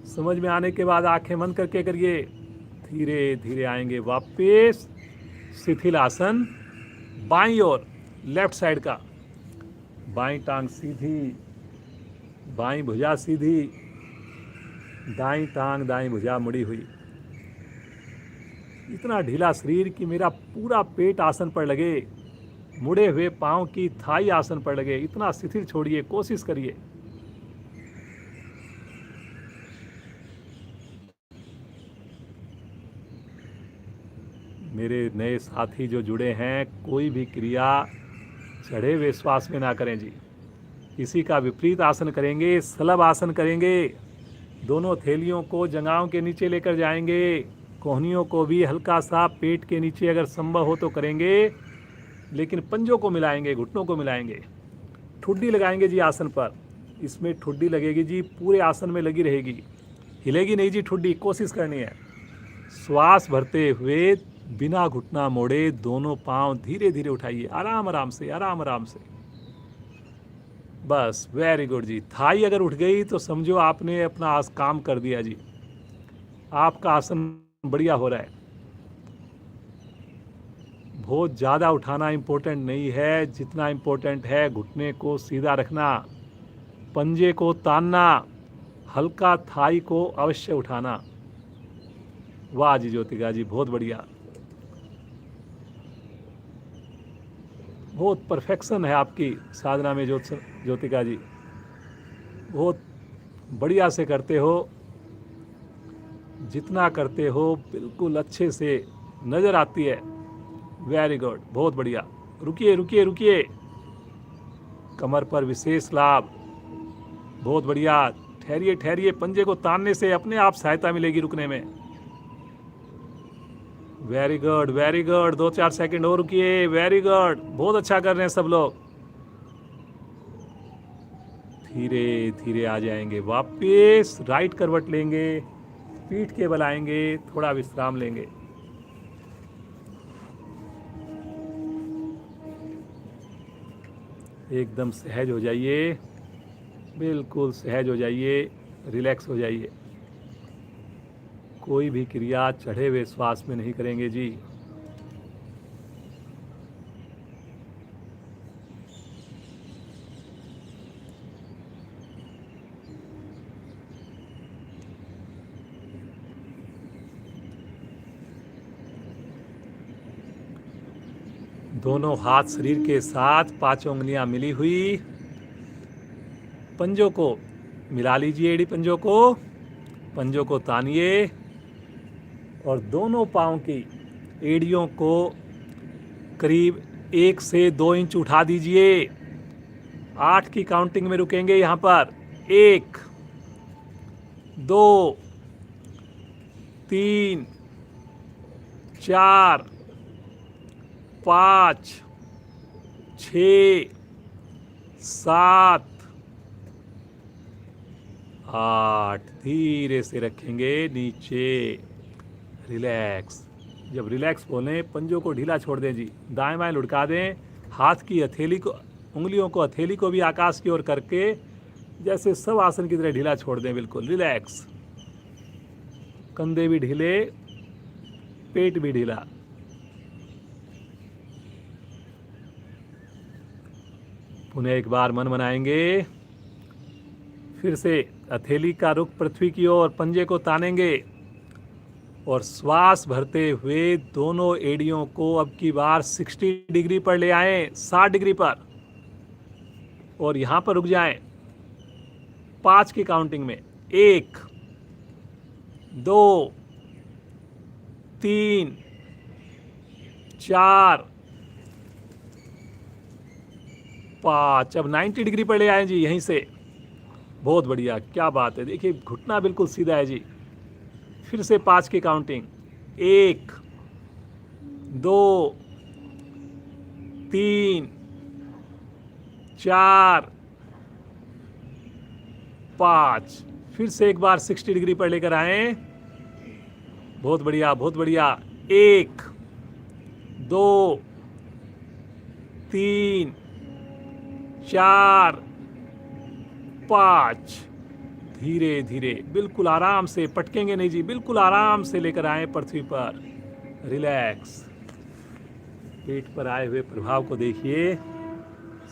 समझ में आने के बाद आंखें बंद करके करिए। धीरे धीरे आएंगे वापस शिथिल आसन। बाईं ओर, लेफ्ट साइड का, बाईं टांग सीधी, बाईं भुजा सीधी, दाईं टांग दाईं भुजा मुड़ी हुई। इतना ढीला शरीर कि मेरा पूरा पेट आसन पर लगे, मुड़े हुए पांव की थाई आसन पर लगे, इतना शिथिल छोड़िए, कोशिश करिए। मेरे नए साथी जो जुड़े हैं, कोई भी क्रिया चढ़े हुए श्वास में ना करें जी। किसी का विपरीत आसन करेंगे, सलब आसन करेंगे, दोनों थैलियों को जंघाओं के नीचे लेकर जाएंगे, कोहनियों को भी हल्का सा पेट के नीचे अगर संभव हो तो करेंगे, लेकिन पंजों को मिलाएंगे, घुटनों को मिलाएंगे। ठुड्डी लगाएंगे जी आसन पर। इसमें ठुड्डी लगेगी जी, पूरे आसन में लगी रहेगी, हिलेगी नहीं जी ठुड्डी। कोशिश करनी है। श्वास भरते हुए बिना घुटना मोड़े दोनों पांव धीरे धीरे उठाइए, आराम आराम से, आराम आराम से। बस, वेरी गुड जी। थाई अगर उठ गई तो समझो आपने अपना काम कर दिया जी, आपका आसन बढ़िया हो रहा है। बहुत ज़्यादा उठाना इम्पोर्टेंट नहीं है, जितना इम्पोर्टेंट है घुटने को सीधा रखना, पंजे को तानना, हल्का थाई को अवश्य उठाना। वाह जी ज्योतिका जी, बहुत बढ़िया। बहुत परफेक्शन है आपकी साधना में ज्योतिका जी, बहुत बढ़िया से करते हो। जितना करते हो बिल्कुल अच्छे से नज़र आती है। वेरी गुड, बहुत बढ़िया। रुकिए रुकिए रुकिए, कमर पर विशेष लाभ। बहुत बढ़िया। ठहरिए ठहरिए, पंजे को तानने से अपने आप सहायता मिलेगी रुकने में। Very good very good, 2-4 second और रुकिए। वेरी गुड, बहुत अच्छा कर रहे हैं सब लोग। धीरे धीरे आ जाएंगे वापस, राइट करवट लेंगे, पीठ के बल आएंगे, थोड़ा विश्राम लेंगे। एकदम सहज हो जाइए, बिल्कुल सहज हो जाइए, रिलैक्स हो जाइए। कोई भी क्रिया चढ़े हुए श्वास में नहीं करेंगे जी। दोनों हाथ शरीर के साथ, पांचों उंगलियां मिली हुई। पंजों को मिला लीजिए, एड़ी पंजों को, पंजों को तानिए और दोनों पांव की एड़ियों को करीब 1 से 2 इंच उठा दीजिए। 8 की काउंटिंग में रुकेंगे यहाँ पर। 1, 2, 3, 4, 5, 6, 7, 8। धीरे से रखेंगे नीचे, रिलैक्स। जब रिलैक्स बोलें, पंजों को ढीला छोड़ दें जी, दाएं बाएं लुढ़का दें। हाथ की हथेली को, उंगलियों को, हथेली को भी आकाश की ओर करके जैसे सब आसन की तरह ढीला छोड़ दें, बिल्कुल रिलैक्स। कंधे भी ढीले, पेट भी ढीला। पुनः एक बार मन बनाएंगे। फिर से हथेली का रुख पृथ्वी की ओर, पंजे को तानेंगे। और श्वास भरते हुए दोनों एड़ियों को अब की बार 60 डिग्री पर ले आए, 60 डिग्री पर, और यहां पर रुक जाएं 5 की काउंटिंग में। 1, 2, 3, 4, 5। अब 90 डिग्री पर ले आए जी यहीं से। बहुत बढ़िया, क्या बात है। देखिए घुटना बिल्कुल सीधा है जी। फिर से 5 की काउंटिंग। 1, 2, 3, 4, 5। फिर से एक बार 60 डिग्री पर लेकर आए। बहुत बढ़िया, बहुत बढ़िया। 1, 2, 3, 4, 5। धीरे धीरे, बिल्कुल आराम से, पटकेंगे नहीं जी, बिल्कुल आराम से लेकर आए पृथ्वी पर। रिलैक्स। पेट पर आए हुए प्रभाव को देखिए।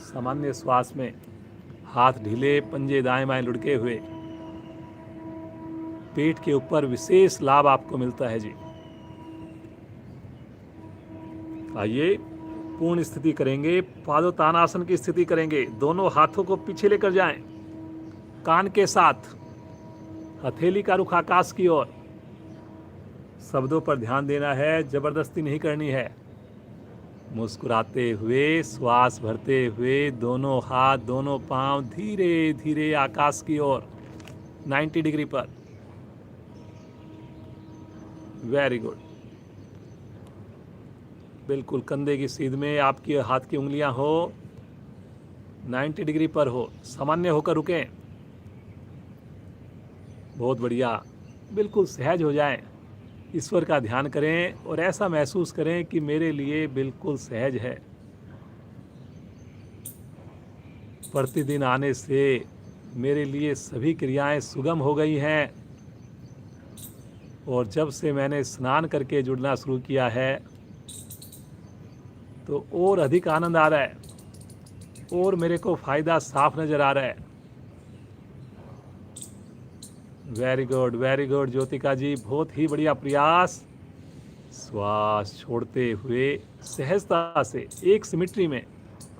सामान्य श्वास में हाथ ढीले, पंजे दाएं बाएं लुढ़के हुए। पेट के ऊपर विशेष लाभ आपको मिलता है जी। आइए पूर्ण स्थिति करेंगे, पादोत्तानासन की स्थिति करेंगे। दोनों हाथों को पीछे लेकर जाएं, कान के साथ, हथेली का रुख आकाश की ओर। शब्दों पर ध्यान देना है, जबरदस्ती नहीं करनी है। मुस्कुराते हुए, श्वास भरते हुए, दोनों हाथ, दोनों पांव धीरे धीरे आकाश की ओर, 90 डिग्री पर। Very good. बिल्कुल कंधे की सीध में आपकी हाथ की उंगलियां हो, 90 डिग्री पर हो, सामान्य होकर रुकें। बहुत बढ़िया, बिल्कुल सहज हो जाएं। ईश्वर का ध्यान करें और ऐसा महसूस करें कि मेरे लिए बिल्कुल सहज है। प्रतिदिन आने से मेरे लिए सभी क्रियाएं सुगम हो गई हैं, और जब से मैंने स्नान करके जुड़ना शुरू किया है तो और अधिक आनंद आ रहा है, और मेरे को फायदा साफ नजर आ रहा है। Very good, very good Jyotika ji, बहुत ही बढ़िया प्रयास। श्वास छोड़ते हुए सहजता से, एक सिमिट्री में,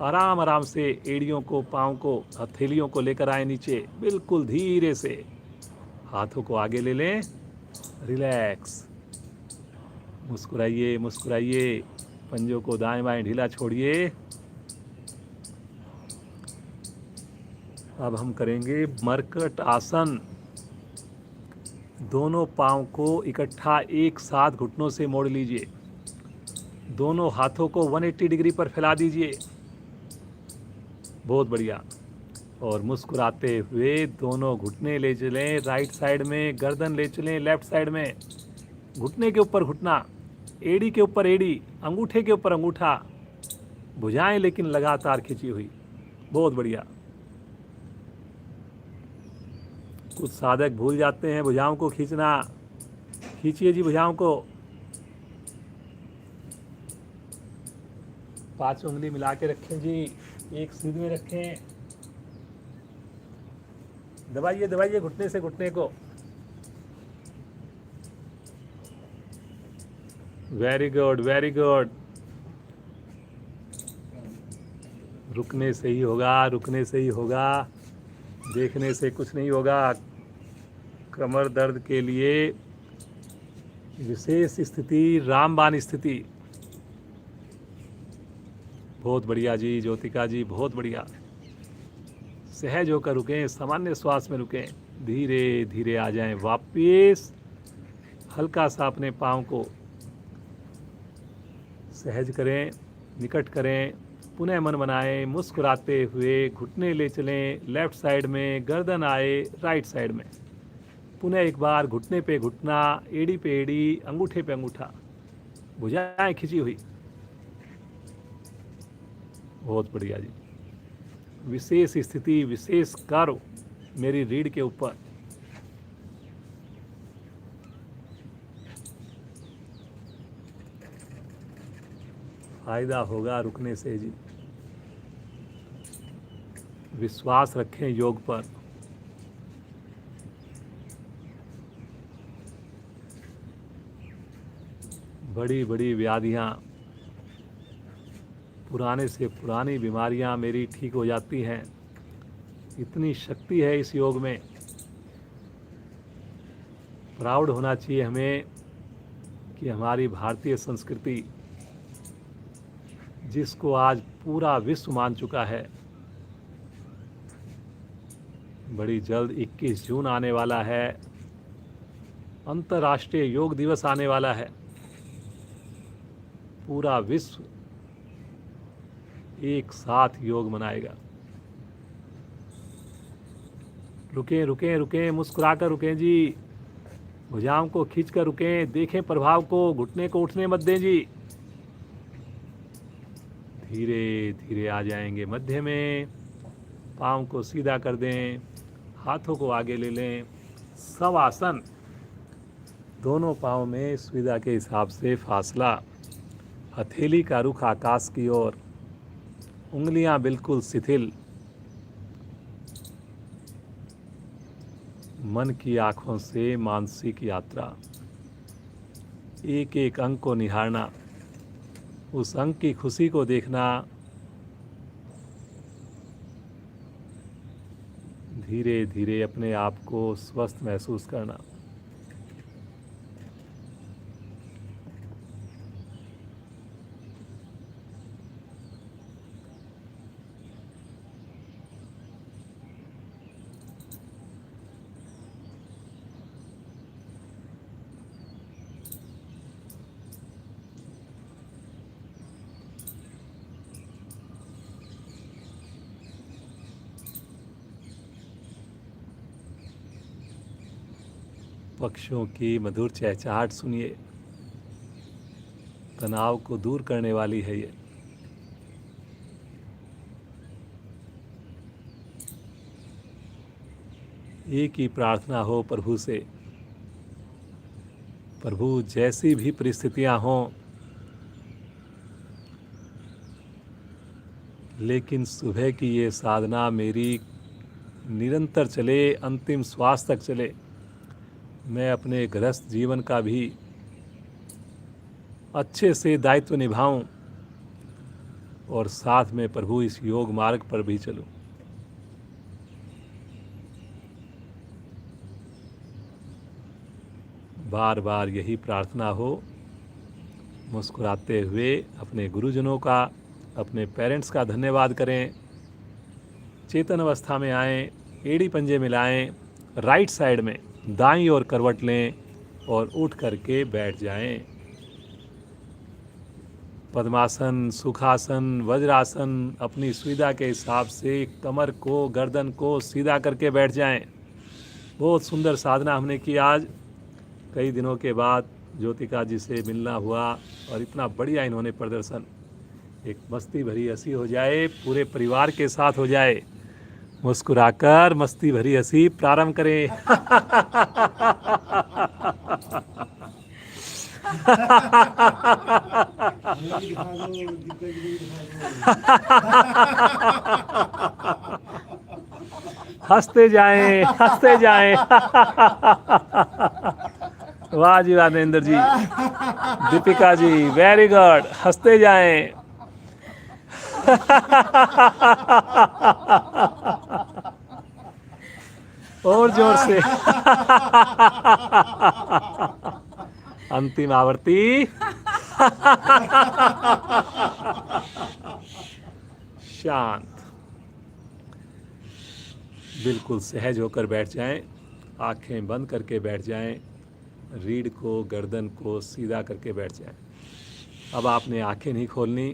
आराम आराम से एड़ियों को, पाँव को, हथेलियों को लेकर आए नीचे, बिल्कुल धीरे से। हाथों को आगे ले लें, रिलैक्स। मुस्कुराइए, मुस्कुराइए। पंजों को दाएं बाएं ढीला छोड़िए। अब हम करेंगे मरकट आसन। दोनों पाँव को इकट्ठा एक साथ घुटनों से मोड़ लीजिए। दोनों हाथों को 180 डिग्री पर फैला दीजिए। बहुत बढ़िया। और मुस्कुराते हुए दोनों घुटने ले चलें राइट साइड में, गर्दन ले चलें लेफ्ट साइड में। घुटने के ऊपर घुटना, एड़ी के ऊपर एड़ी, अंगूठे के ऊपर अंगूठा, भुजाएं लेकिन लगातार खिंची हुई। बहुत बढ़िया। कुछ साधक भूल जाते हैं भुजाओं को खींचना। खींचिए जी भुजाओं को। 5 उंगली मिला के रखें जी, एक सीध में रखें। दबाइए दबाइए घुटने से घुटने को। Very good, very good. रुकने से ही होगा, रुकने से ही होगा, देखने से कुछ नहीं होगा। कमर दर्द के लिए विशेष स्थिति रामबाण स्थिति। बहुत बढ़िया जी ज्योतिका जी, बहुत बढ़िया। सहज होकर रुकें, सामान्य श्वास में रुकें, धीरे धीरे आ जाएं वापिस। हल्का सा अपने पाँव को सहज करें, निकट करें, पुनः मन बनाएं। मुस्कुराते हुए घुटने ले चलें लेफ्ट साइड में, गर्दन आए राइट साइड में। पुनः एक बार घुटने पे घुटना, एड़ी पे एड़ी, अंगूठे पे अंगूठा, भुजाएं खिंची हुई। बहुत बढ़िया जी। विशेष स्थिति, विशेष कर्व मेरी रीढ़ के ऊपर। फायदा होगा रुकने से जी। विश्वास रखें योग पर। बड़ी बड़ी व्याधियाँ, पुराने से पुरानी बीमारियाँ मेरी ठीक हो जाती हैं। इतनी शक्ति है इस योग में। प्राउड होना चाहिए हमें कि हमारी भारतीय संस्कृति, जिसको आज पूरा विश्व मान चुका है, बड़ी जल्द 21 जून आने वाला है, अंतर्राष्ट्रीय योग दिवस आने वाला है। पूरा विश्व एक साथ योग मनाएगा। रुकें रुकें रुकें, मुस्कुराकर रुकें जी, भुजाओं को खींचकर रुकें, देखें प्रभाव को, घुटने को उठने मत दें जी। धीरे धीरे आ जाएंगे मध्य में, पाँव को सीधा कर दें, हाथों को आगे ले लें। सब आसन, दोनों पाँव में सुविधा के हिसाब से फासला, हथेली का रुख आकाश की ओर, उंगलियां बिल्कुल शिथिल, मन की आंखों से मानसिक यात्रा, एक एक अंग को निहारना, उस अंग की खुशी को देखना, धीरे धीरे अपने आप को स्वस्थ महसूस करना। पक्षियों की मधुर चहचहाट सुनिए, तनाव को दूर करने वाली है ये। एक ही प्रार्थना हो प्रभु से, प्रभु जैसी भी परिस्थितियां हों, लेकिन सुबह की ये साधना मेरी निरंतर चले, अंतिम श्वास तक चले। मैं अपने गृहस्थ जीवन का भी अच्छे से दायित्व निभाऊं और साथ में प्रभु इस योग मार्ग पर भी चलूं। बार बार यही प्रार्थना हो। मुस्कुराते हुए अपने गुरुजनों का, अपने पेरेंट्स का धन्यवाद करें। चेतन अवस्था में आएं, एड़ी पंजे मिलाएं, राइट साइड में दाईं ओर करवट लें और उठ करके बैठ जाएं। पद्मासन, सुखासन, वज्रासन, अपनी सुविधा के हिसाब से कमर को, गर्दन को सीधा करके बैठ जाएं। बहुत सुंदर साधना हमने की आज। कई दिनों के बाद ज्योतिका जी से मिलना हुआ और इतना बढ़िया इन्होंने प्रदर्शन। एक मस्ती भरी हंसी हो जाए, पूरे परिवार के साथ हो जाए। मुस्कुराकर मस्ती भरी हंसी प्रारंभ करें। हंसते जाएं, हंसते जाएं। वाह जी वाह, नरेंद्र जी, दीपिका जी, वेरी गुड। हंसते जाएं। और जोर से। अंतिम आवर्ती। शांत, बिल्कुल सहज होकर बैठ जाएं, आंखें बंद करके बैठ जाएं, रीढ़ को, गर्दन को सीधा करके बैठ जाएं। अब आपने आंखें नहीं खोलनी।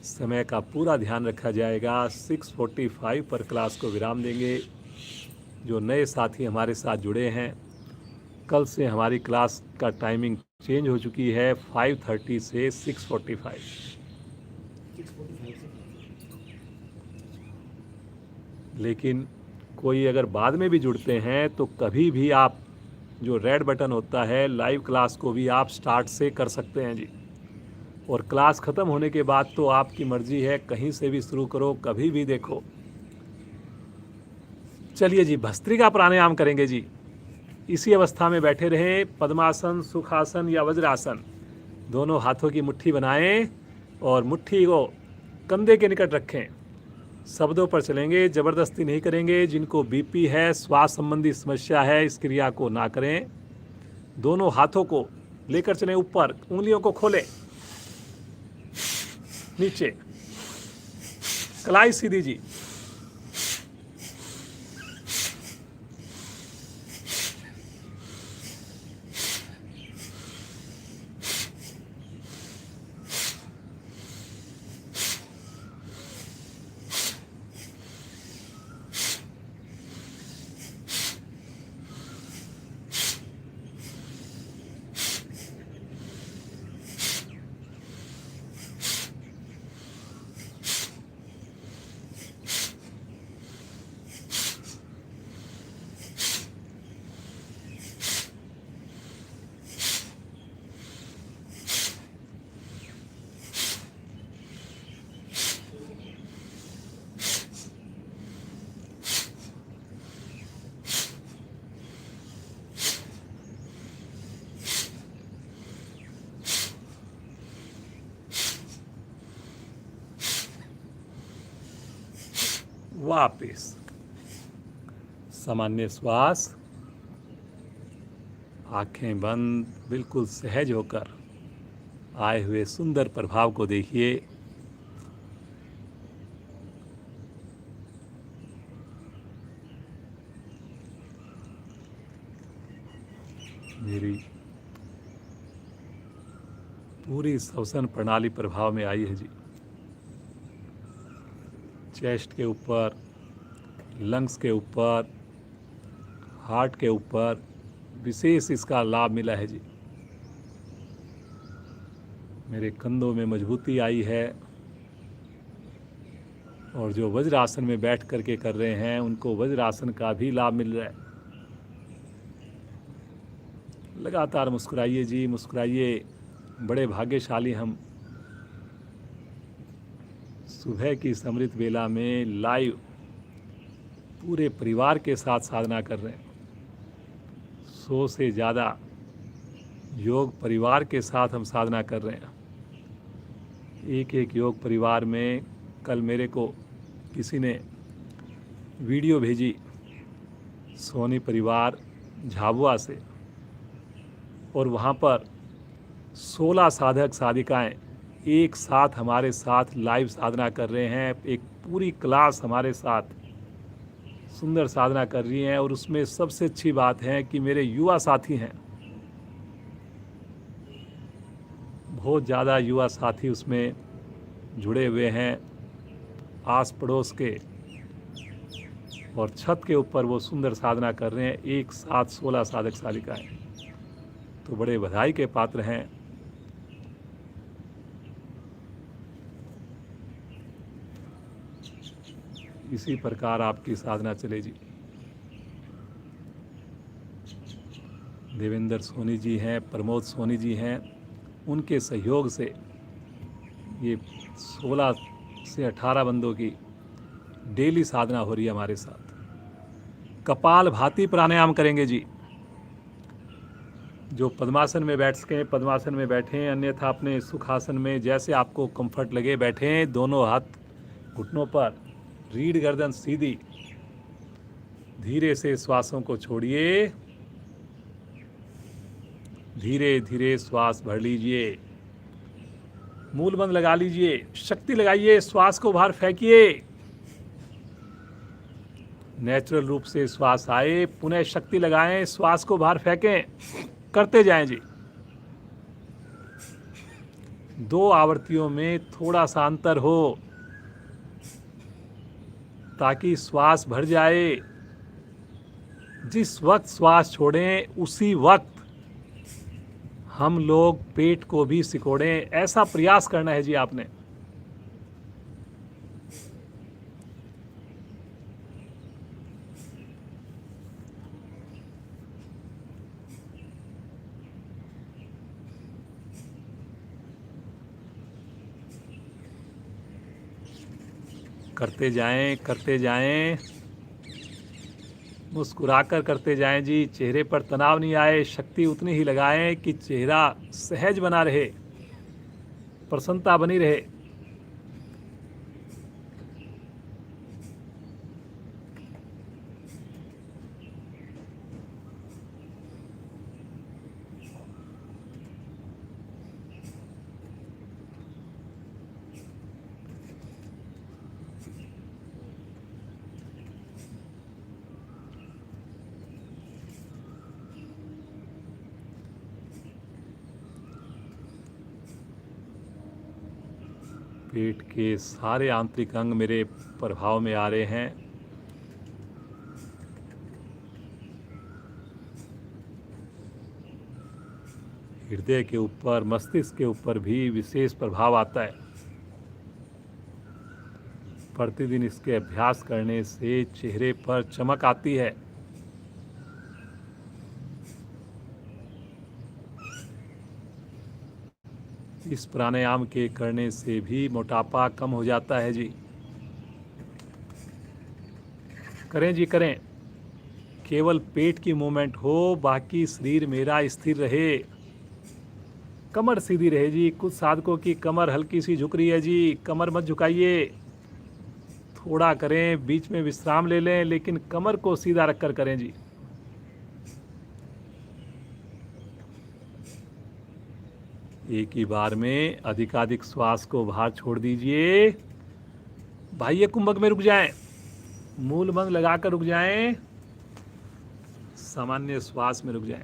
समय का पूरा ध्यान रखा जाएगा। 6:45 पर क्लास को विराम देंगे। जो नए साथी हमारे साथ जुड़े हैं, कल से हमारी क्लास का टाइमिंग चेंज हो चुकी है, 5:30 से 6:45। लेकिन कोई अगर बाद में भी जुड़ते हैं तो कभी भी आप, जो रेड बटन होता है, लाइव क्लास को भी आप स्टार्ट से कर सकते हैं जी। और क्लास ख़त्म होने के बाद तो आपकी मर्जी है, कहीं से भी शुरू करो, कभी भी देखो। चलिए जी, भस्त्रिका प्राणायाम करेंगे जी। इसी अवस्था में बैठे रहें, पद्मासन, सुखासन या वज्रासन। दोनों हाथों की मुट्ठी बनाएं और मुट्ठी को कंधे के निकट रखें। शब्दों पर चलेंगे, ज़बरदस्ती नहीं करेंगे। जिनको बीपी है, श्वास संबंधी समस्या है, इस क्रिया को ना करें। दोनों हाथों को लेकर चलें ऊपर, उंगलियों को खोलें, नीचे, कलाई सीधी जी। वापिस सामान्य श्वास, आंखें बंद, बिल्कुल सहज होकर आए हुए सुंदर प्रभाव को देखिए। मेरी पूरी श्वसन प्रणाली प्रभाव में आई है जी। चेस्ट के ऊपर, लंग्स के ऊपर, हार्ट के ऊपर विशेष इसका लाभ मिला है जी। मेरे कंधों में मजबूती आई है और जो वज्रासन में बैठ करके कर रहे हैं उनको वज्रासन का भी लाभ मिल रहा है। लगातार मुस्कुराइए जी, मुस्कुराइए। बड़े भाग्यशाली हम सुबह की समृद्ध बेला में लाइव पूरे परिवार के साथ साधना कर रहे हैं। 100 से ज़्यादा योग परिवार के साथ हम साधना कर रहे हैं। एक एक योग परिवार में कल मेरे को किसी ने वीडियो भेजी सोनी परिवार झाबुआ से, और वहाँ पर 16 साधक साधिकाएं एक साथ हमारे साथ लाइव साधना कर रहे हैं। एक पूरी क्लास हमारे साथ सुंदर साधना कर रही हैं, और उसमें सबसे अच्छी बात है कि मेरे युवा साथी हैं। बहुत ज़्यादा युवा साथी उसमें जुड़े हुए हैं, आस पड़ोस के, और छत के ऊपर वो सुंदर साधना कर रहे हैं एक साथ 16 साधक साधिकाएं। तो बड़े बधाई के पात्र हैं। इसी प्रकार आपकी साधना चले जी। देवेंद्र सोनी जी हैं, प्रमोद सोनी जी हैं, उनके सहयोग से ये 16 से 18 बंदों की डेली साधना हो रही है हमारे साथ। कपाल भाती प्राणायाम करेंगे जी। जो पद्मासन में बैठ सकें पद्मासन में बैठें, अन्यथा अपने सुखासन में जैसे आपको कंफर्ट लगे बैठें। दोनों हाथ घुटनों पर, रीढ़ गर्दन सीधी। धीरे से श्वासों को छोड़िए, धीरे धीरे श्वास भर लीजिए। मूल बंद लगा लीजिए, शक्ति लगाइए, श्वास को बाहर फेंकिए। नेचुरल रूप से श्वास आए, पुनः शक्ति लगाएं, श्वास को बाहर फेंकें। करते जाएं जी। 2 आवृत्तियों में थोड़ा सा अंतर हो ताकि श्वास भर जाए। जिस वक्त श्वास छोड़ें उसी वक्त हम लोग पेट को भी सिकोड़ें, ऐसा प्रयास करना है जी आपने। करते जाएं, करते जाएं, मुस्कुराकर करते जाएं जी। चेहरे पर तनाव नहीं आए, शक्ति उतनी ही लगाएं कि चेहरा सहज बना रहे। प्रसन्नता बनी रहे। पेट के सारे आंतरिक अंग मेरे प्रभाव में आ रहे हैं। हृदय के ऊपर, मस्तिष्क के ऊपर भी विशेष प्रभाव आता है। प्रतिदिन इसके अभ्यास करने से चेहरे पर चमक आती है। इस प्राणायाम के करने से भी मोटापा कम हो जाता है जी। करें जी करें, केवल पेट की मूवमेंट हो, बाकी शरीर मेरा स्थिर रहे, कमर सीधी रहे जी। कुछ साधकों की कमर हल्की सी झुक रही है जी, कमर मत झुकाइए, थोड़ा करें, बीच में विश्राम ले लें, लेकिन कमर को सीधा रखकर करें जी। एक ही बार में अधिकाधिक श्वास को बाहर छोड़ दीजिए। बाह्य कुंभक में रुक जाएं, मूल मंत्र लगाकर रुक जाएं, सामान्य श्वास में रुक जाएं।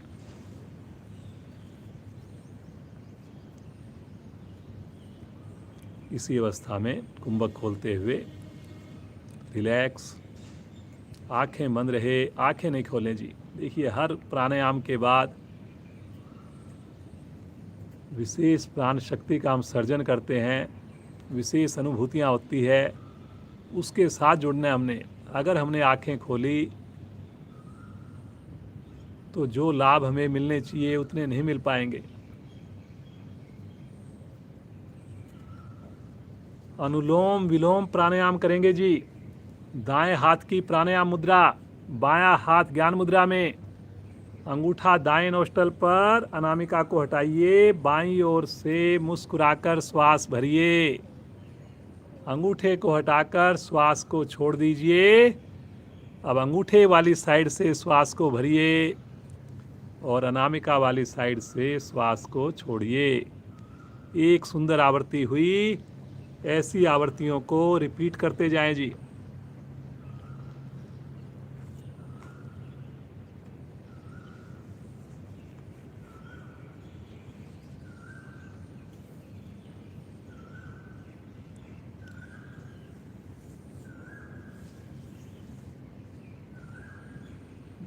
इसी अवस्था में कुंभक खोलते हुए रिलैक्स, आंखें बंद रहे, आंखें नहीं खोलें जी। देखिए, हर प्राणायाम के बाद विशेष प्राण शक्ति का हम सर्जन करते हैं, विशेष अनुभूतियाँ होती है, उसके साथ जुड़ना है हमने। अगर हमने आंखें खोली तो जो लाभ हमें मिलने चाहिए उतने नहीं मिल पाएंगे। अनुलोम विलोम प्राणायाम करेंगे जी। दाएं हाथ की प्राणायाम मुद्रा, बायां हाथ ज्ञान मुद्रा में, अंगूठा दाएं नोस्टल पर, अनामिका को हटाइए, बाईं ओर से मुस्कुराकर श्वास भरिए, अंगूठे को हटाकर श्वास को छोड़ दीजिए। अब अंगूठे वाली साइड से श्वास को भरिए और अनामिका वाली साइड से श्वास को छोड़िए। एक सुंदर आवृत्ति हुई, ऐसी आवृत्तियों को रिपीट करते जाएं जी।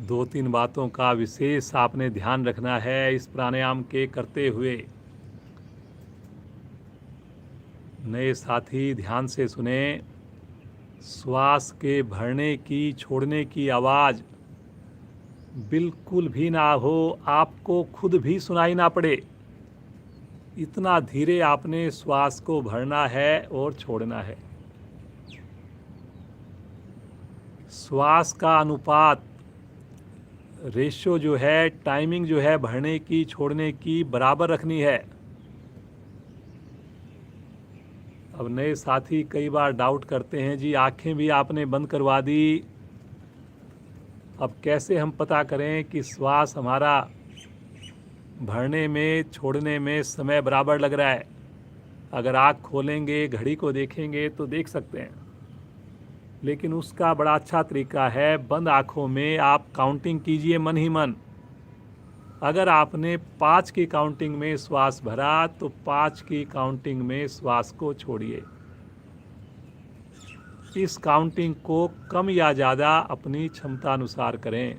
दो तीन बातों का विशेष आपने ध्यान रखना है इस प्राणायाम के करते हुए। नए साथी ध्यान से सुने। श्वास के भरने की, छोड़ने की आवाज़ बिल्कुल भी ना हो, आपको खुद भी सुनाई ना पड़े, इतना धीरे आपने श्वास को भरना है और छोड़ना है। श्वास का अनुपात, रेशियो जो है, टाइमिंग जो है भरने की छोड़ने की बराबर रखनी है। अब नए साथी कई बार डाउट करते हैं जी, आंखें भी आपने बंद करवा दी, अब कैसे हम पता करें कि श्वास हमारा भरने में छोड़ने में समय बराबर लग रहा है। अगर आँख खोलेंगे, घड़ी को देखेंगे तो देख सकते हैं, लेकिन उसका बड़ा अच्छा तरीका है, बंद आँखों में आप काउंटिंग कीजिए मन ही मन। अगर आपने 5 की काउंटिंग में श्वास भरा तो 5 की काउंटिंग में श्वास को छोड़िए। इस काउंटिंग को कम या ज़्यादा अपनी क्षमता अनुसार करें।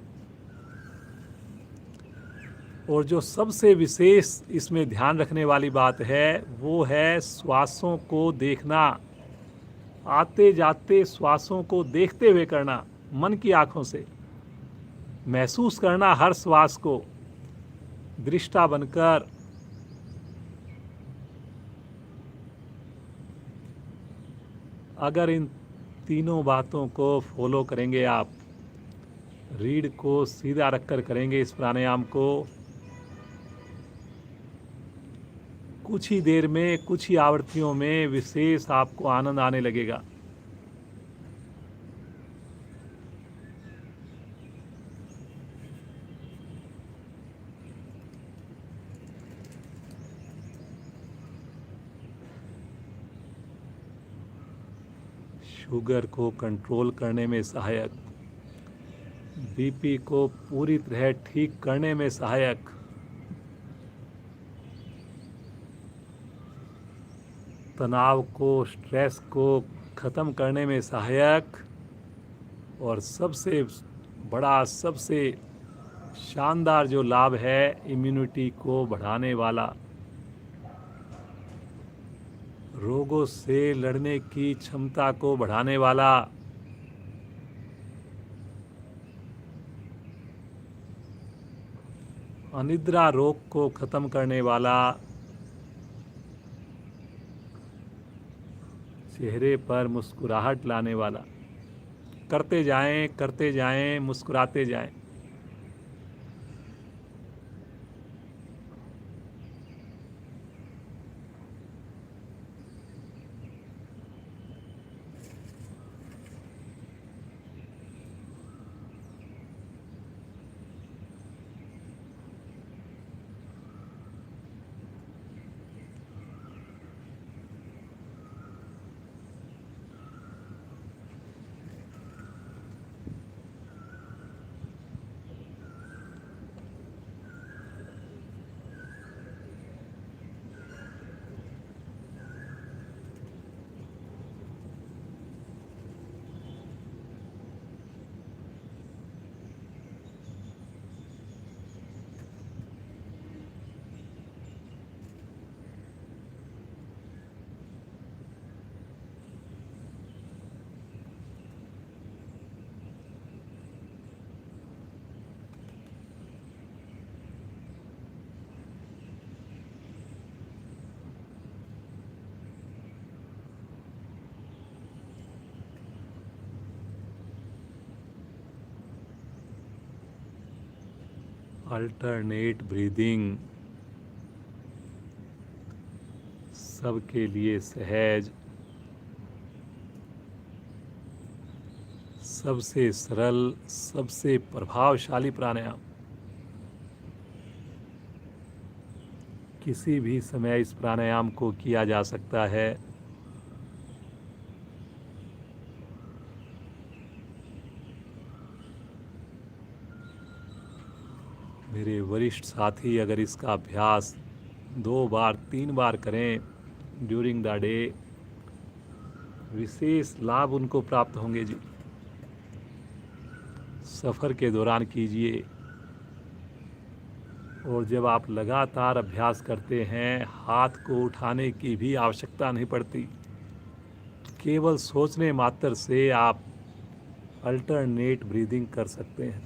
और जो सबसे विशेष इसमें ध्यान रखने वाली बात है वो है श्वासों को देखना। आते जाते श्वासों को देखते हुए करना, मन की आंखों से महसूस करना हर श्वास को, दृष्टा बनकर। अगर इन तीनों बातों को फॉलो करेंगे आप, रीढ़ को सीधा रखकर करेंगे इस प्राणायाम को, कुछ ही देर में, कुछ ही आवृत्तियों में विशेष आपको आनंद आने लगेगा। शुगर को कंट्रोल करने में सहायक, बीपी को पूरी तरह ठीक करने में सहायक, तनाव को, स्ट्रेस को ख़त्म करने में सहायक, और सबसे बड़ा, सबसे शानदार जो लाभ है, इम्यूनिटी को बढ़ाने वाला, रोगों से लड़ने की क्षमता को बढ़ाने वाला, अनिद्रा रोग को खत्म करने वाला, चेहरे पर मुस्कुराहट लाने वाला। करते जाएं, मुस्कुराते जाएं। अल्टरनेट ब्रीदिंग सबके लिए सहज, सबसे सरल, सबसे प्रभावशाली प्राणायाम। किसी भी समय इस प्राणायाम को किया जा सकता है। मेरे वरिष्ठ साथी अगर इसका अभ्यास 2 बार 3 बार करें ड्यूरिंग द डे, विशेष लाभ उनको प्राप्त होंगे जी। सफ़र के दौरान कीजिए, और जब आप लगातार अभ्यास करते हैं, हाथ को उठाने की भी आवश्यकता नहीं पड़ती। केवल सोचने मात्र से आप अल्टरनेट ब्रीदिंग कर सकते हैं।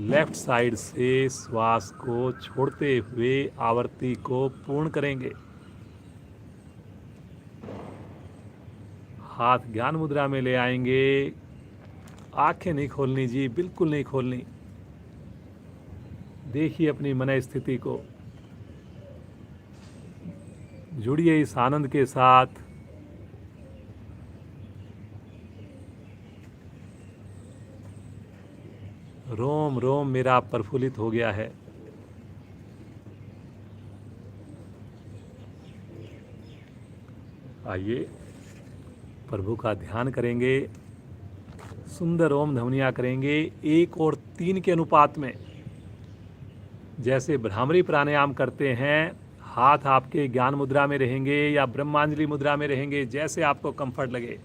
लेफ्ट साइड से श्वास को छोड़ते हुए आवृत्ति को पूर्ण करेंगे। हाथ ज्ञान मुद्रा में ले आएंगे। आंखें नहीं खोलनी जी, बिल्कुल नहीं खोलनी। देखिए अपनी मन स्थिति को, जुड़िए इस आनंद के साथ। रोम रोम मेरा प्रफुल्लित हो गया है। आइए प्रभु का ध्यान करेंगे, सुंदर ओम ध्वनियाँ करेंगे 1 और 3 के अनुपात में। जैसे भ्रामरी प्राणायाम करते हैं, हाथ आपके ज्ञान मुद्रा में रहेंगे या ब्रह्मांजलि मुद्रा में रहेंगे, जैसे आपको कंफर्ट लगे।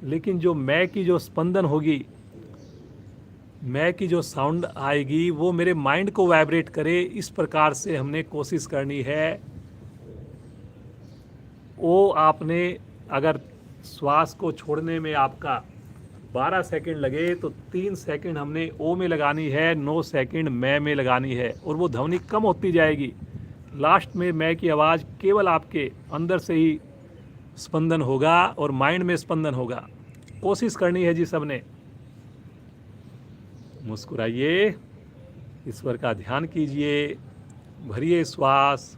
लेकिन जो मैं की जो स्पंदन होगी, मैं की जो साउंड आएगी, वो मेरे माइंड को वाइब्रेट करे, इस प्रकार से हमने कोशिश करनी है। वो आपने अगर श्वास को छोड़ने में आपका 12 सेकंड लगे तो 3 सेकंड हमने ओ में लगानी है, 9 सेकंड मैं में लगानी है, और वो ध्वनि कम होती जाएगी। लास्ट में मैं की आवाज़ केवल आपके अंदर से ही स्पंदन होगा और माइंड में स्पंदन होगा। कोशिश करनी है जी सबने। मुस्कुराइए, ईश्वर का ध्यान कीजिए, भरिए श्वास।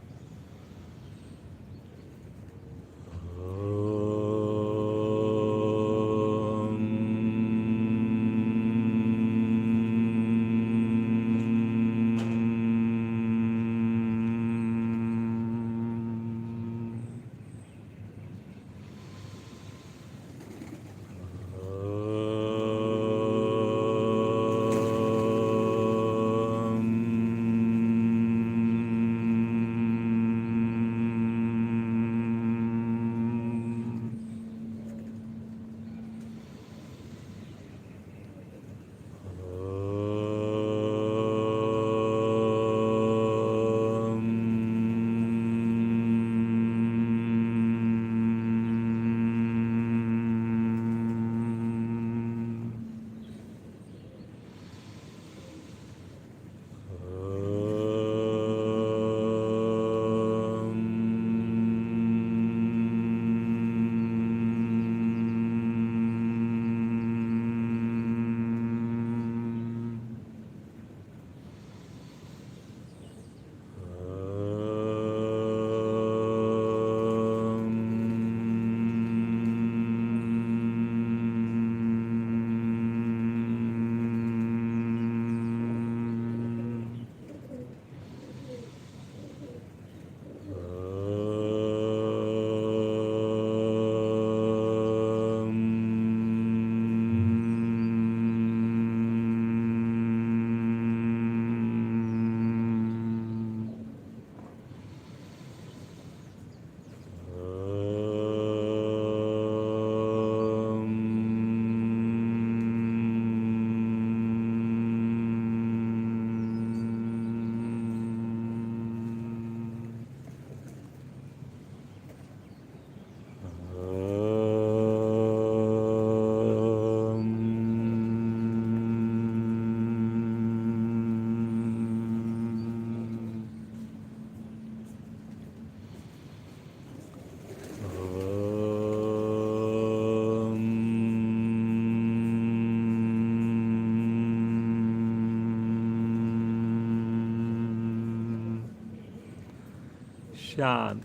शांत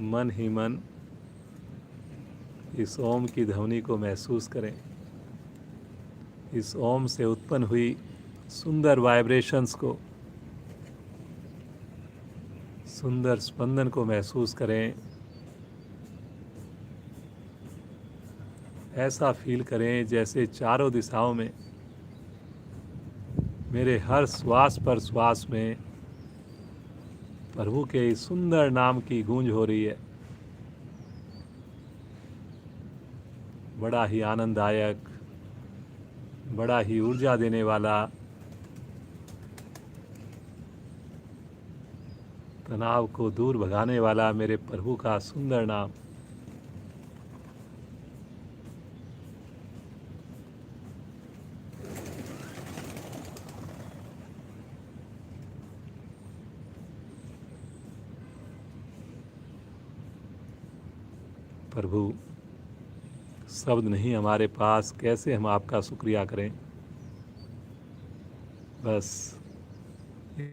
मन ही मन इस ओम की ध्वनि को महसूस करें। इस ओम से उत्पन्न हुई सुंदर वाइब्रेशंस को, सुंदर स्पंदन को महसूस करें। ऐसा फील करें जैसे चारों दिशाओं में, मेरे हर श्वास पर श्वास में प्रभु के इस सुंदर नाम की गूंज हो रही है। बड़ा ही आनंददायक, बड़ा ही ऊर्जा देने वाला, तनाव को दूर भगाने वाला मेरे प्रभु का सुंदर नाम। प्रभु, शब्द नहीं हमारे पास, कैसे हम आपका शुक्रिया करें। बस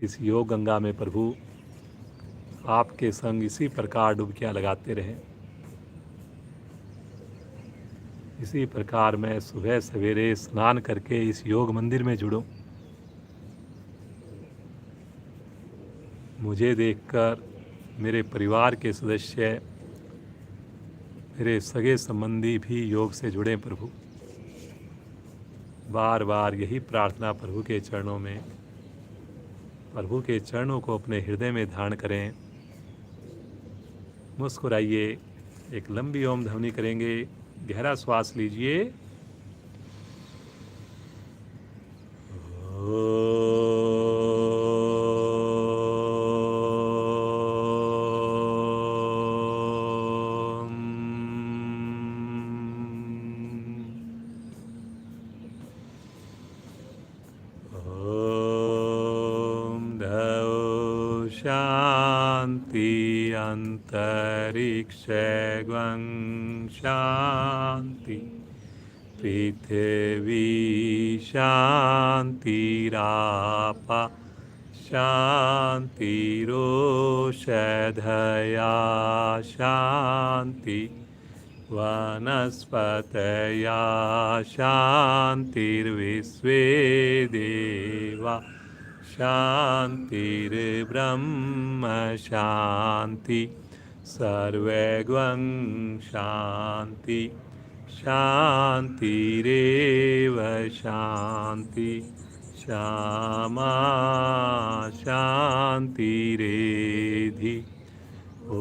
इस योग गंगा में प्रभु आपके संग इसी प्रकार डुबकियां लगाते रहें। इसी प्रकार मैं सुबह सवेरे स्नान करके इस योग मंदिर में जुड़ूं। मुझे देखकर मेरे परिवार के सदस्य, मेरे सगे संबंधी भी योग से जुड़ें प्रभु। बार बार यही प्रार्थना प्रभु के चरणों में, प्रभु के चरणों को अपने हृदय में धारण करें। मुस्कुराइए, एक लंबी ओम ध्वनि करेंगे। गहरा श्वास लीजिए। शांति अंतरिक्षं शांति पृथिवी शांतिराप शान्तिरोषधया शान्ति वनस्पतया शान्तिर्विश्वे देवा शान्तिर्ब्रह्म शान्ति सर्वगं शान्ति शान्तिरेव शान्ति श्यामा शान्तिरेधि ॐ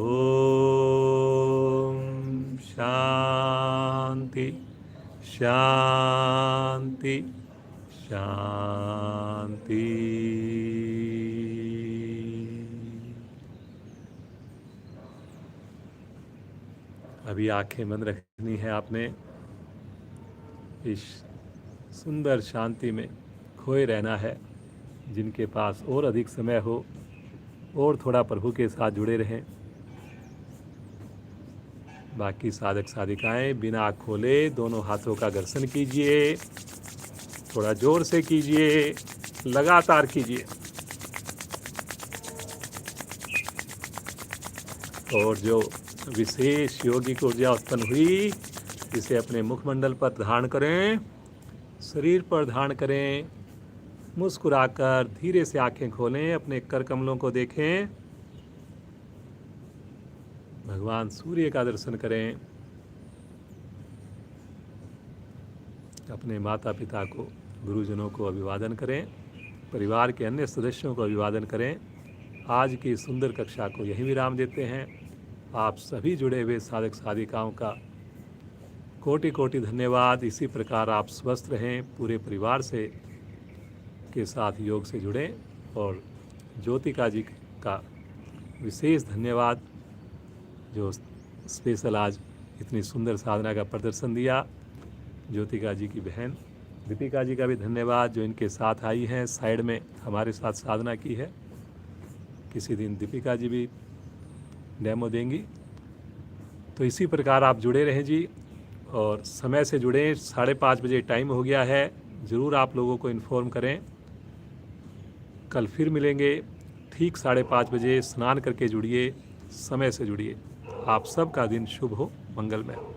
शान्ति शान्ति शान्ति। अभी आंखें बंद रखनी है आपने, इस सुंदर शांति में खोए रहना है। जिनके पास और अधिक समय हो और थोड़ा प्रभु के साथ जुड़े रहें। बाकी साधक साधिकाएं बिना आँख खोले दोनों हाथों का घर्षण कीजिए, थोड़ा जोर से कीजिए, लगातार कीजिए। और जो विशेष योगिक ऊर्जा उत्पन्न हुई इसे अपने मुखमंडल पर धारण करें, शरीर पर धारण करें। मुस्कुराकर धीरे से आंखें खोलें, अपने कर कमलों को देखें, भगवान सूर्य का दर्शन करें। अपने माता पिता को, गुरुजनों को अभिवादन करें, परिवार के अन्य सदस्यों को अभिवादन करें। आज की सुंदर कक्षा को यहीं विराम देते हैं। आप सभी जुड़े हुए साधक साधिकाओं का कोटि कोटि धन्यवाद। इसी प्रकार आप स्वस्थ रहें, पूरे परिवार से के साथ योग से जुड़ें। और ज्योतिका जी का विशेष धन्यवाद जो स्पेशल आज इतनी सुंदर साधना का प्रदर्शन दिया। ज्योतिका जी की बहन दीपिका जी का भी धन्यवाद जो इनके साथ आई हैं, साइड में हमारे साथ साधना की है। किसी दिन दीपिका जी भी डेमो देंगी। तो इसी प्रकार आप जुड़े रहें जी, और समय से जुड़ें। 5:30 बजे टाइम हो गया है, ज़रूर आप लोगों को इन्फॉर्म करें। कल फिर मिलेंगे ठीक 5:30 बजे। स्नान करके जुड़िए, समय से जुड़िए। आप सबका दिन शुभ हो, मंगलमय हो।